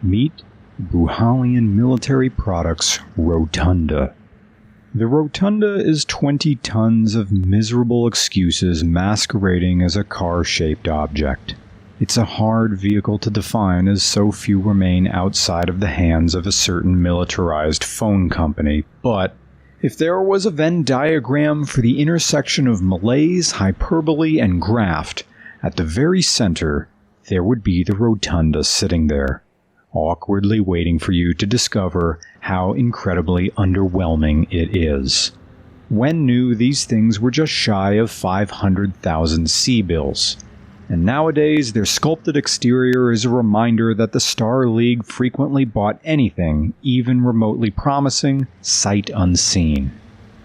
Meet Buhalian Military Products Rotunda. The Rotunda is 20 tons of miserable excuses masquerading as a car-shaped object. It's a hard vehicle to define as so few remain outside of the hands of a certain militarized phone company, but if there was a Venn diagram for the intersection of malaise, hyperbole, and graft, At the very center, there would be the rotunda sitting there, awkwardly waiting for you to discover how incredibly underwhelming it is. Wen knew these things were just shy of 500,000 C-bills, and nowadays their sculpted exterior is a reminder that the Star League frequently bought anything, even remotely promising, sight unseen.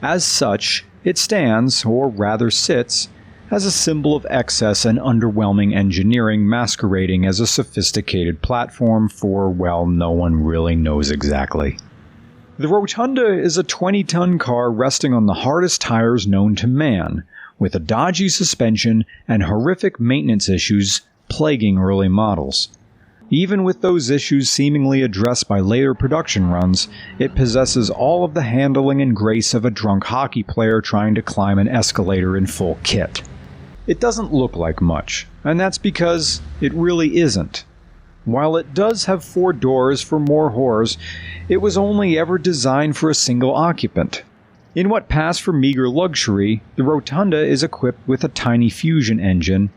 As such, it stands, or rather sits, as a symbol of excess and underwhelming engineering masquerading as a sophisticated platform for, well, no one really knows exactly. The Rotunda is a 20-ton car resting on the hardest tires known to man, with a dodgy suspension and horrific maintenance issues plaguing early models. Even with those issues seemingly addressed by later production runs, it possesses all of the handling and grace of a drunk hockey player trying to climb an escalator in full kit. It doesn't look like much, and that's because it really isn't. While it does have 4 doors for more horrors, it was only ever designed for a single occupant. In what passed for meager luxury, the Rotunda is equipped with a tiny fusion engine,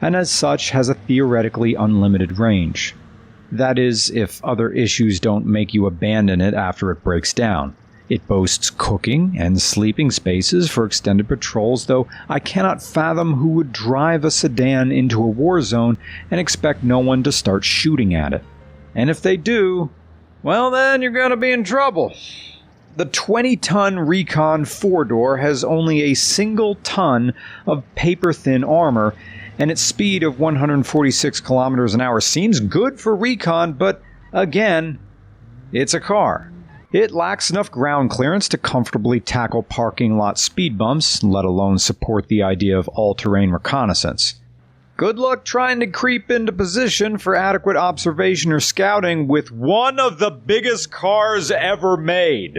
and as such has a theoretically unlimited range. That is, if other issues don't make you abandon it after it breaks down. It boasts cooking and sleeping spaces for extended patrols, though I cannot fathom who would drive a sedan into a war zone and expect no one to start shooting at it. And if they do, well then you're gonna be in trouble. The 20-ton Recon 4-door has only a single ton of paper-thin armor, and its speed of 146 kilometers an hour seems good for Recon, but again, it's a car. It lacks enough ground clearance to comfortably tackle parking lot speed bumps, let alone support the idea of all-terrain reconnaissance. Good luck trying to creep into position for adequate observation or scouting with one of the biggest cars ever made.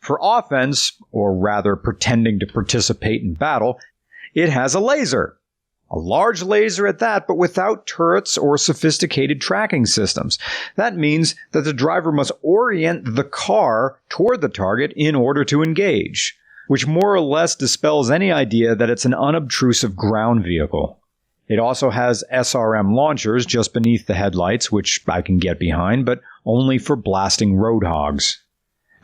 For offense, or rather pretending to participate in battle, it has a laser. A large laser at that, but without turrets or sophisticated tracking systems. That means that the driver must orient the car toward the target in order to engage, which more or less dispels any idea that it's an unobtrusive ground vehicle. It also has SRM launchers just beneath the headlights, which I can get behind, but only for blasting roadhogs.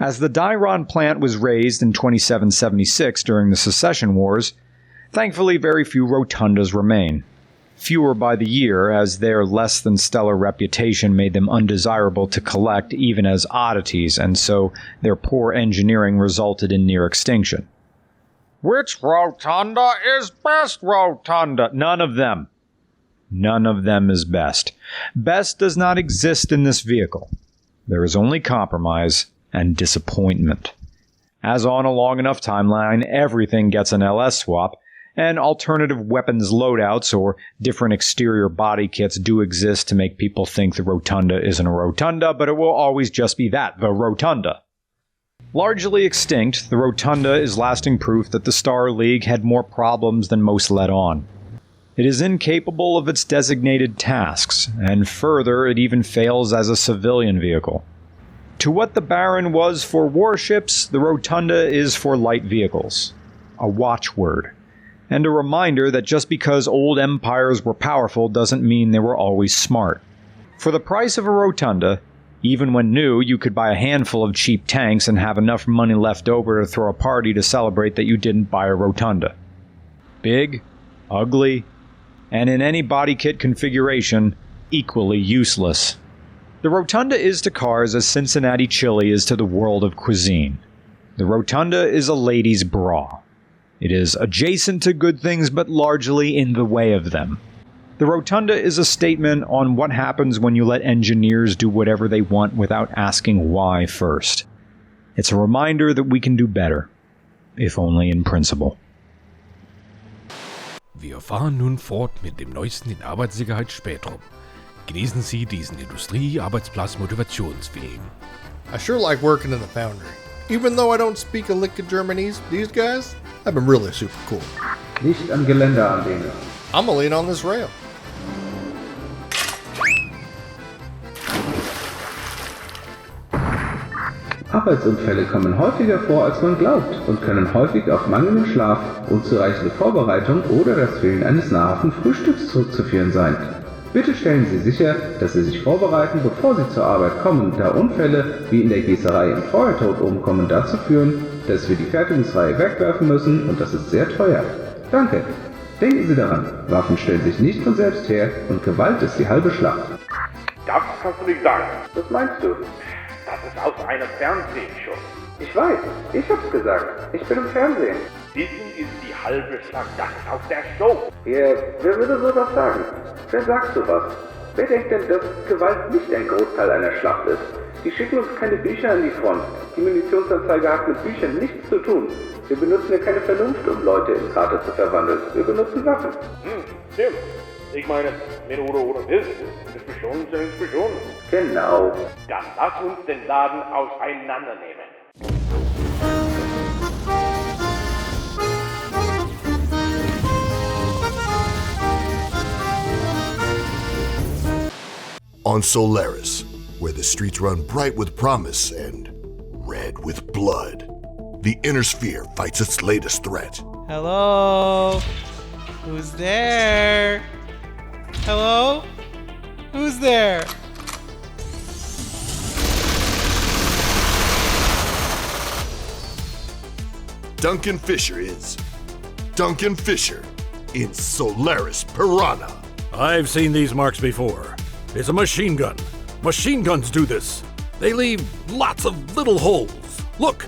As the Dairon plant was razed in 2776 during the Secession Wars, thankfully very few rotundas remain. Fewer by the year, as their less than stellar reputation made them undesirable to collect even as oddities, and so their poor engineering resulted in near extinction. Which rotunda is best rotunda? None of them. None of them is best. Best does not exist in this vehicle. There is only compromise and disappointment. As on a long enough timeline, everything gets an LS swap, and alternative weapons loadouts or different exterior body kits do exist to make people think the Rotunda isn't a Rotunda, but it will always just be that, the Rotunda. Largely extinct, the Rotunda is lasting proof that the Star League had more problems than most let on. It is incapable of its designated tasks, and further, it even fails as a civilian vehicle. To what the Baron was for warships, the Rotunda is for light vehicles. A watchword. And a reminder that just because old empires were powerful doesn't mean they were always smart. For the price of a Rotunda, even when new, you could buy a handful of cheap tanks and have enough money left over to throw a party to celebrate that you didn't buy a Rotunda. Big, ugly, and in any body kit configuration, equally useless. The Rotunda is to cars as Cincinnati chili is to the world of cuisine. The Rotunda is a lady's bra. It is adjacent to good things, but largely in the way of them. The Rotunda is a statement on what happens when you let engineers do whatever they want without asking why first. It's a reminder that we can do better, if only in principle. Wir fahren nun fort mit dem Neuesten in Arbeitssicherheitsspektrum. Genießen Sie diesen Industrie-Arbeitsplatz-Motivationsfilm. I sure like working in the foundry. Even though I don't speak a lick of Germanese, these guys have been really super cool. Nicht am Geländer anlehnen. I'm gonna lean on this rail. Arbeitsunfälle kommen häufiger vor, als man glaubt und können häufig auf mangelnden Schlaf, unzureichende Vorbereitung oder das Fehlen eines nahrhaften Frühstücks zurückzuführen sein. Bitte stellen Sie sicher, dass Sie sich vorbereiten, bevor Sie zur Arbeit kommen, da Unfälle, wie in der Gießerei im Feuertod umkommen, dazu führen, dass wir die Fertigungsreihe wegwerfen müssen und das ist sehr teuer. Danke. Denken Sie daran, Waffen stellen sich nicht von selbst her und Gewalt ist die halbe Schlacht. Das kannst du nicht sagen. Was meinst du? Das ist aus einem Fernsehshow. Ich weiß, ich hab's gesagt. Ich bin im Fernsehen. Wissen ist die halbe Schlacht, das ist aus der Show. Wer würde sowas sagen? Wer sagt sowas? Wer denkt denn, dass Gewalt nicht ein Großteil einer Schlacht ist? Die schicken uns keine Bücher an die Front. Die Munitionsanzeige hat mit Büchern nichts zu tun. Wir benutzen ja keine Vernunft, um Leute in Krater zu verwandeln. Wir benutzen Waffen. Stimmt. Ich meine, mit oder Wissen. Diskussionen sind Diskussionen. Genau. Dann lass uns den Laden auseinandernehmen. On Solaris, where the streets run bright with promise and red with blood, the Inner Sphere fights its latest threat. Hello? Who's there? Hello? Who's there? Duncan Fisher is Duncan Fisher in Solaris Piranha. I've seen these marks before. It's a machine gun. Machine guns do this. They leave lots of little holes. Look.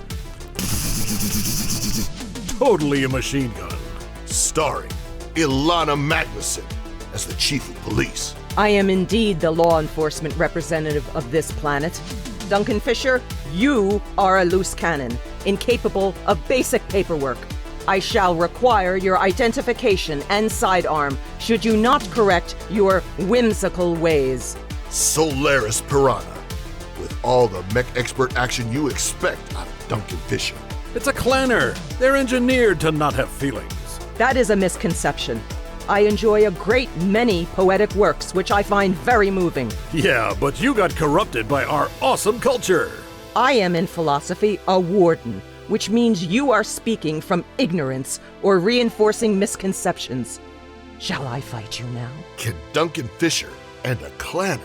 Totally a machine gun. Starring Ilana Magnuson as the chief of police. I am indeed the law enforcement representative of this planet. Duncan Fisher, you are a loose cannon, incapable of basic paperwork. I shall require your identification and sidearm should you not correct your whimsical ways. Solaris Piranha, with all the mech expert action you expect out of Duncan Fisher. It's a clanner. They're engineered to not have feelings. That is a misconception. I enjoy a great many poetic works, which I find very moving. Yeah, but you got corrupted by our awesome culture. I am in philosophy a warden, which means you are speaking from ignorance or reinforcing misconceptions. Shall I fight you now? Can Duncan Fisher and a clanner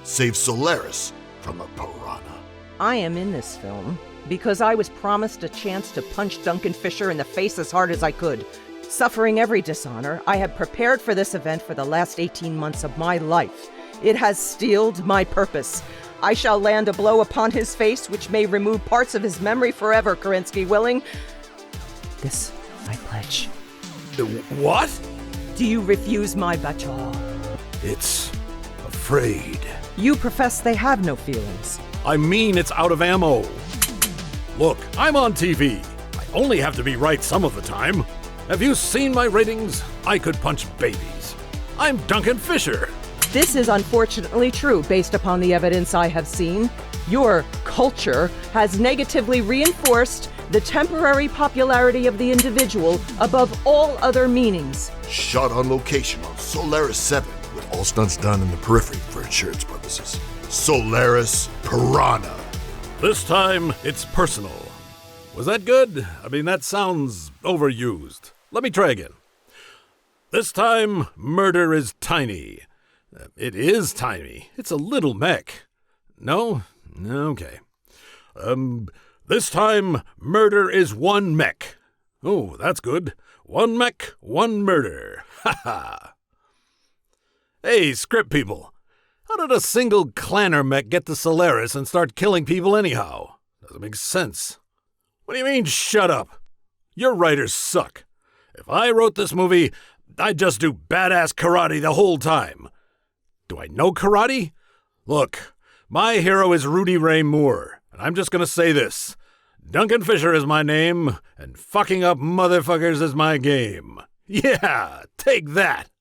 save Solaris from a piranha? I am in this film because I was promised a chance to punch Duncan Fisher in the face as hard as I could. Suffering every dishonor, I have prepared for this event for the last 18 months of my life. It has steeled my purpose. I shall land a blow upon his face which may remove parts of his memory forever, Kerensky willing. This I pledge. What? Do you refuse my baton? It's afraid. You profess they have no feelings. I mean it's out of ammo. Look, I'm on TV. I only have to be right some of the time. Have you seen my ratings? I could punch babies. I'm Duncan Fisher. This is unfortunately true based upon the evidence I have seen. Your culture has negatively reinforced the temporary popularity of the individual above all other meanings. Shot on location on Solaris 7, with all stunts done in the periphery for insurance purposes. Solaris Piranha. This time, it's personal. Was that good? I mean, that sounds overused. Let me try again. This time, murder is tiny. It is tiny. It's a little mech. No? Okay. This time, murder is one mech. Oh, that's good. One mech, one murder. Ha ha. Hey, script people. How did a single clanner mech get to Solaris and start killing people anyhow? Doesn't make sense. What do you mean, shut up? Your writers suck. If I wrote this movie, I'd just do badass karate the whole time. Do I know karate? Look, my hero is Rudy Ray Moore, and I'm just gonna say this. Duncan Fisher is my name, and fucking up motherfuckers is my game. Yeah, take that!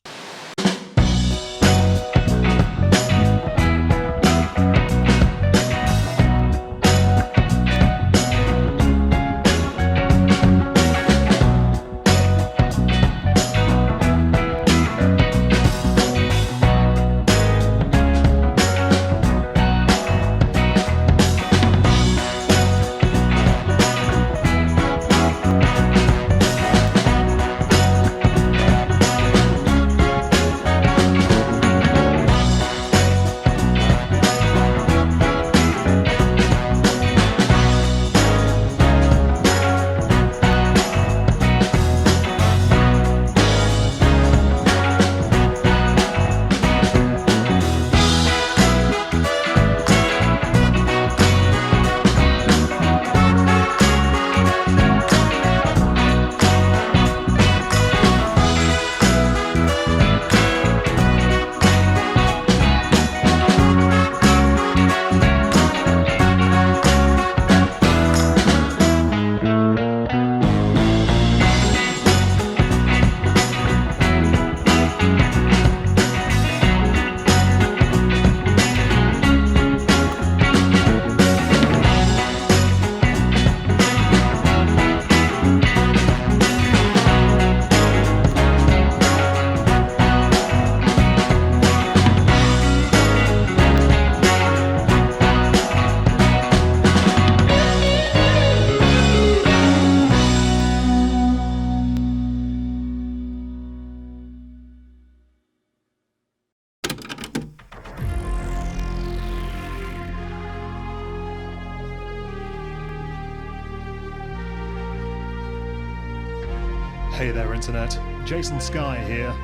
Hey there, Internet. Jason Skye here.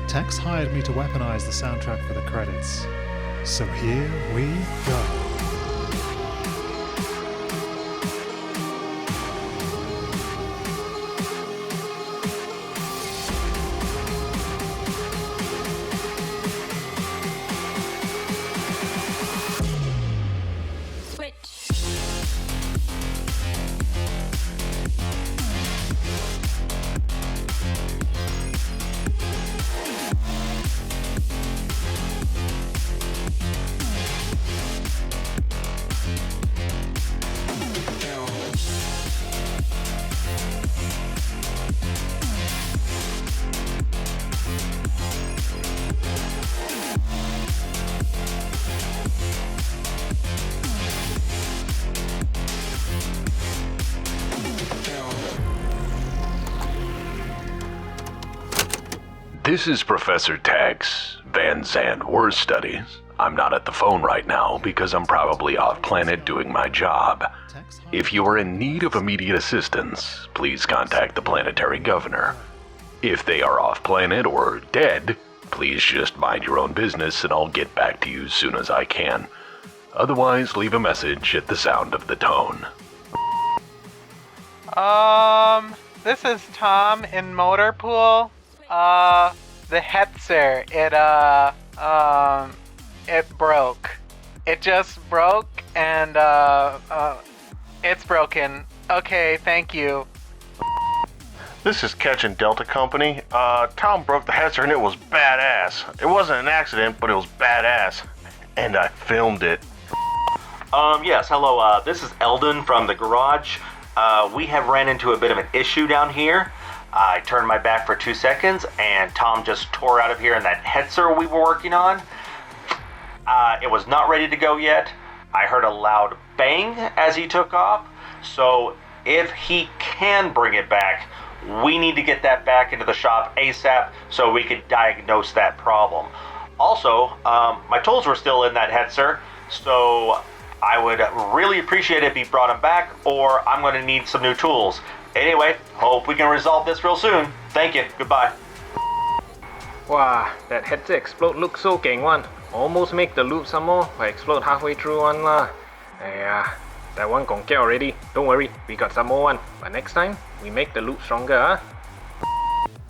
Tex hired me to weaponize the soundtrack for the credits. So here we go. This is Professor Tax, Van Zandt War Studies. I'm not at the phone right now because I'm probably off-planet doing my job. If you are in need of immediate assistance, please contact the planetary governor. If they are off-planet or dead, please just mind your own business and I'll get back to you as soon as I can. Otherwise, leave a message at the sound of the tone. This is Tom in Motorpool. The Hetzer, it broke. It just broke and, it's broken. Okay, thank you. This is Catching Delta Company. Tom broke the Hetzer and it was badass. It wasn't an accident, but it was badass. And I filmed it. Yes, hello, this is Eldon from the garage. We have ran into a bit of an issue down here. I turned my back for 2 seconds and Tom just tore out of here in that Hetzer we were working on. It was not ready to go yet. I heard a loud bang as he took off. So if he can bring it back, we need to get that back into the shop ASAP so we could diagnose that problem. Also, my tools were still in that Hetzer, so I would really appreciate it if he brought them back, or I'm going to need some new tools. Anyway, hope we can resolve this real soon. Thank you. Goodbye. Wow, that Hetzer explode looks so เก่ง one. Almost make the loop some more, but explode halfway through one lah. Yeah, that one gon' get already. Don't worry, we got some more one. But next time, we make the loop stronger, huh?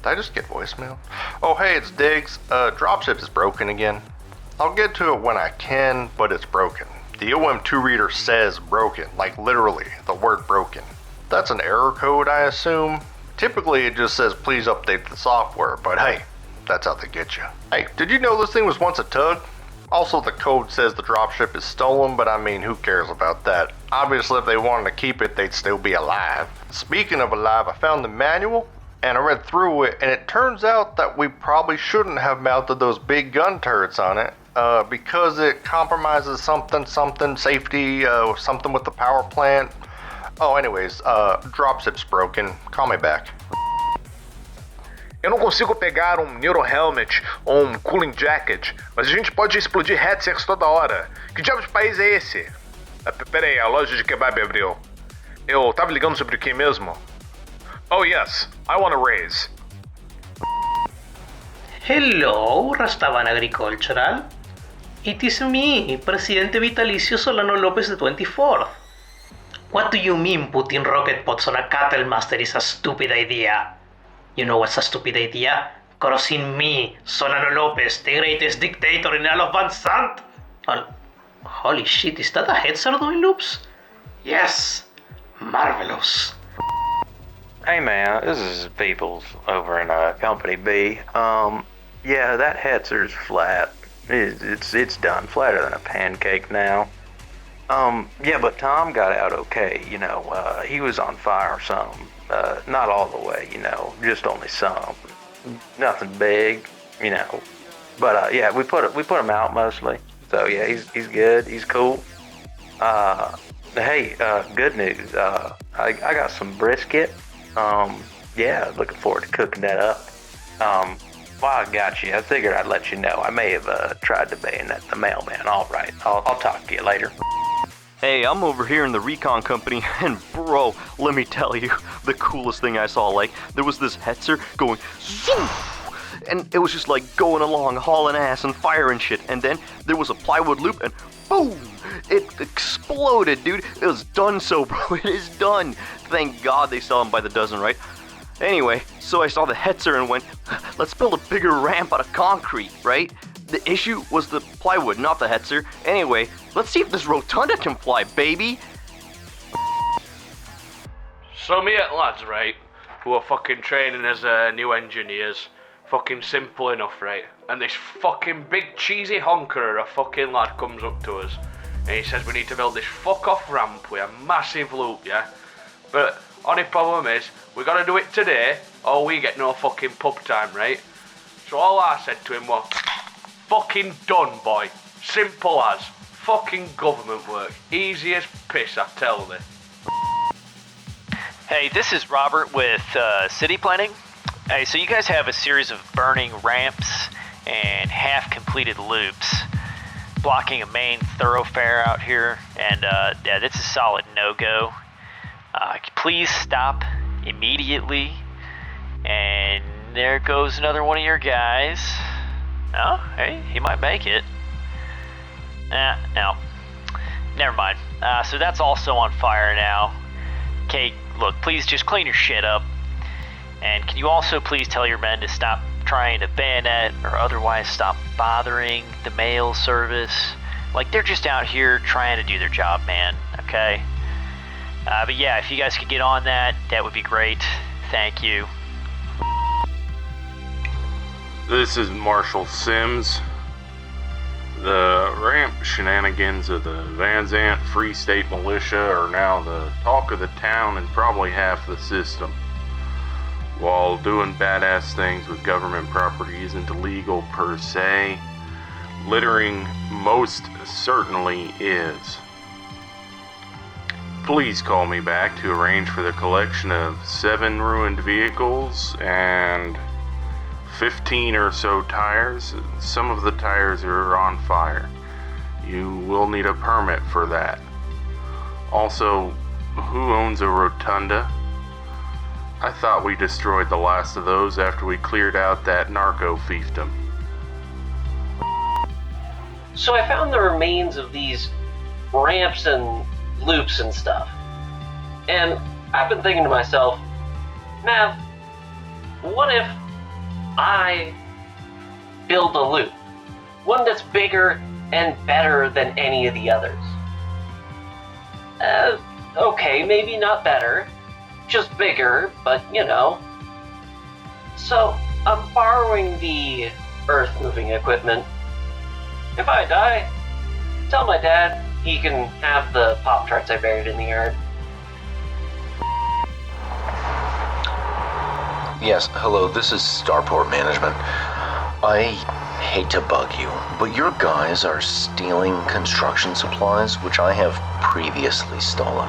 Did I just get voicemail? Oh hey, it's Diggs. Dropship is broken again. I'll get to it when I can, but it's broken. The OM2 reader says broken, like literally, the word broken. That's an error code, I assume. Typically it just says please update the software, but hey, that's how they get you. Hey, did you know this thing was once a tug? Also, the code says the dropship is stolen, but I mean, who cares about that? Obviously, if they wanted to keep it, they'd still be alive. Speaking of alive, I found the manual, and I read through it, and it turns out that we probably shouldn't have mounted those big gun turrets on it, because it compromises something safety, something with the power plant. Oh, anyways, dropship's broken. Call me back. Eu não consigo pegar Neuro Helmet ou Cooling Jacket, mas a gente pode explodir headsets toda hora. Que diabo de país é esse? Pera aí, a loja de kebab abriu. Eu tava ligando sobre o que mesmo? Oh yes, I want a raise. Hello, Rastavan Agricultural. It is me, Presidente Vitalicio Solano Lopez the 24th. What do you mean putting rocket pods on a cattle master is a stupid idea? You know what's a stupid idea? Crossing me, Solano Lopez, the greatest dictator in all of Van Sant. Holy shit, is that a Hetzer doing loops? Yes, marvelous. Hey man, this is Peoples over in Company B. Yeah, that Hetzer's flat. It's done, flatter than a pancake now. Yeah, but Tom got out okay, you know, he was on fire some, not all the way, you know, just only some. Nothing big, you know, but yeah, we put him out mostly. So yeah, he's good, he's cool. Hey, good news, I got some brisket. Yeah, looking forward to cooking that up. While I got you, I figured I'd let you know. I may have tried to bayonet the mailman. All right, I'll talk to you later. Hey, I'm over here in the recon company, and bro, let me tell you, the coolest thing I saw, like, there was this Hetzer going, and it was just like going along, hauling ass and firing shit, and then there was a plywood loop, and boom, it exploded, dude. It was done so, bro, it is done. Thank God they sell them by the dozen, right? Anyway, so I saw the Hetzer and went, let's build a bigger ramp out of concrete, right? The issue was the plywood, not the Hetzer. Anyway, let's see if this rotunda can fly, baby. So me at lads, right, who are fucking training as new engineers, fucking simple enough, right? And this fucking big cheesy honker of a fucking lad comes up to us, and he says we need to build this fuck off ramp with a massive loop, yeah? But only problem is, we gotta do it today, or we get no fucking pub time, right? So all I said to him was, fucking done, boy. Simple as. Fucking government work. Easy as piss, I tell thee. Hey, this is Robert with City Planning. Hey, so you guys have a series of burning ramps and half-completed loops blocking a main thoroughfare out here, and yeah, this is a solid no-go. Please stop immediately. And there goes another one of your guys. Oh, hey, he might make it. No. Never mind. So that's also on fire now. Okay, look, please just clean your shit up. And can you also please tell your men to stop trying to bayonet or otherwise stop bothering the mail service? Like, they're just out here trying to do their job, man, okay? But yeah, if you guys could get on that, that would be great. Thank you. This is Marshal Sims. The ramp shenanigans of the Van Zant Free State Militia are now the talk of the town and probably half the system. While doing badass things with government property isn't illegal per se, littering most certainly is. Please call me back to arrange for the collection of 7 ruined vehicles and 15 or so tires. Some of the tires are on fire. You will need a permit for that. Also, who owns a rotunda? I thought we destroyed the last of those after we cleared out that narco fiefdom. So I found the remains of these ramps and loops and stuff. And I've been thinking to myself, Mav, what if I build a loop? One that's bigger and better than any of the others. Okay, maybe not better, just bigger, but you know. So, I'm borrowing the earth-moving equipment. If I die, tell my dad he can have the pop tarts I buried in the yard. Yes, hello, this is Starport Management. I hate to bug you, but your guys are stealing construction supplies, which I have previously stolen,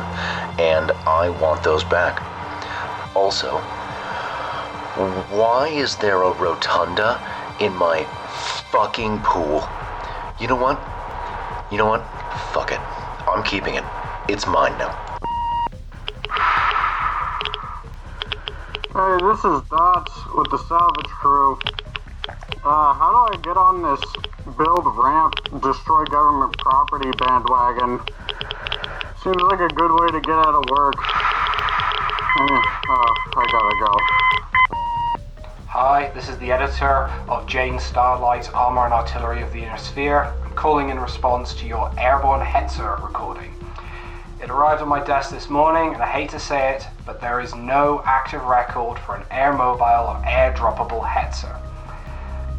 and I want those back. Also, why is there a rotunda in my fucking pool? You know what? Fuck it. I'm keeping it. It's mine now. Hey, this is Dots with the salvage crew. How do I get on this build ramp, destroy government property bandwagon? Seems like a good way to get out of work. I gotta go. Hi, this is the editor of Jane Starlight's Armor and Artillery of the Inner Sphere. I'm calling in response to your airborne Hetzer recording. It arrived on my desk this morning, and I hate to say it, but there is no active record for an air mobile or air droppable Hetzer.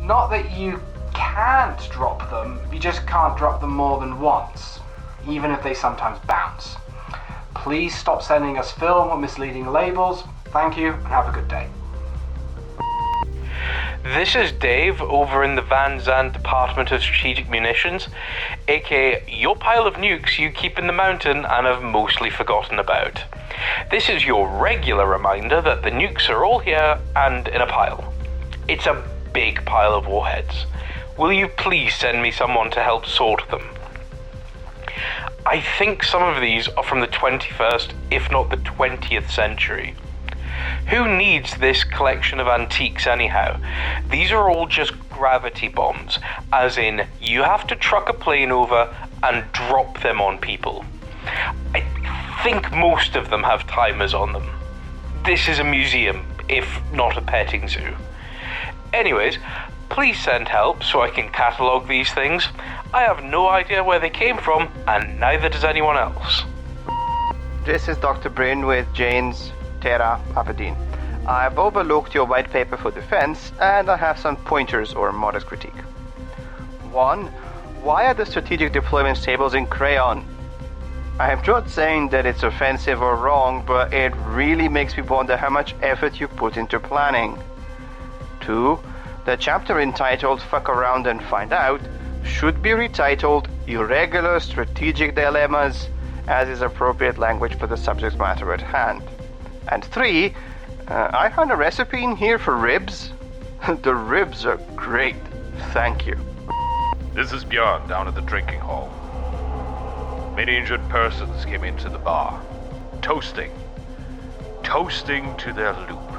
Not that you can't drop them, you just can't drop them more than once, even if they sometimes bounce. Please stop sending us film or misleading labels. Thank you, and have a good day. This is Dave over in the Van Zandt Department of Strategic Munitions, aka your pile of nukes you keep in the mountain and have mostly forgotten about. This is your regular reminder that the nukes are all here and in a pile. It's a big pile of warheads. Will you please send me someone to help sort them? I think some of these are from the 21st, if not the 20th century. Who needs this collection of antiques anyhow? These are all just gravity bombs, as in, you have to truck a plane over and drop them on people. I think most of them have timers on them. This is a museum, if not a petting zoo. Anyways, please send help so I can catalogue these things. I have no idea where they came from, and neither does anyone else. This is Dr. Bryn with Jane's Terra Aberdeen. I've overlooked your white paper for defense, and I have some pointers or modest critique. 1. Why are the strategic deployment tables in crayon? I am not saying that it's offensive or wrong, but it really makes me wonder how much effort you put into planning. 2. The chapter entitled Fuck Around and Find Out should be retitled Irregular Strategic Dilemmas, as is appropriate language for the subject matter at hand. And 3, I found a recipe in here for ribs. The ribs are great. Thank you. This is Björn down at the drinking hall. Many injured persons came into the bar, toasting to their loop.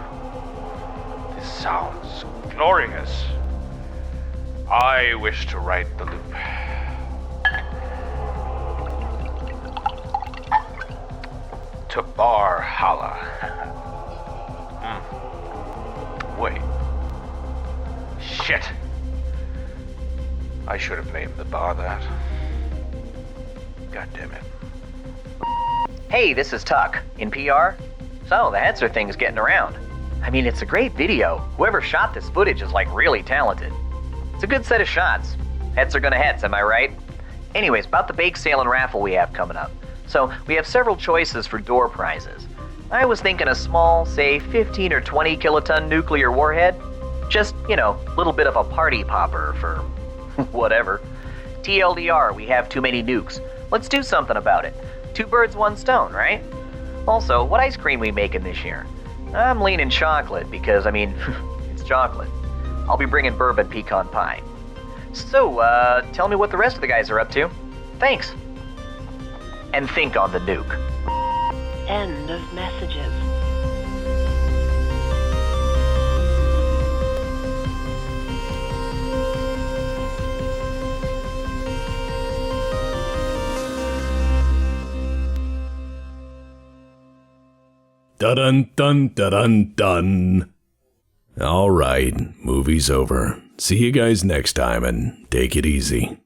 This sounds glorious. I wish to write the loop. To Bar Hala. Wait. Shit. I should have named the bar that. God damn it. Hey, this is Tuck, in PR. So, the Hetzer thing is getting around. I mean, it's a great video. Whoever shot this footage is, really talented. It's a good set of shots. Hets are gonna hets, am I right? Anyways, about the bake sale and raffle we have coming up. So, we have several choices for door prizes. I was thinking a small, say, 15 or 20 kiloton nuclear warhead. Just, little bit of a party popper for whatever. TLDR, we have too many nukes. Let's do something about it. 2 birds, 1 stone, right? Also, what ice cream we making this year? I'm leaning chocolate because, it's chocolate. I'll be bringing bourbon pecan pie. So, tell me what the rest of the guys are up to. Thanks. And think on the nuke. End of messages. Dun-dun-dun-dun-dun. All right, movie's over. See you guys next time, and take it easy.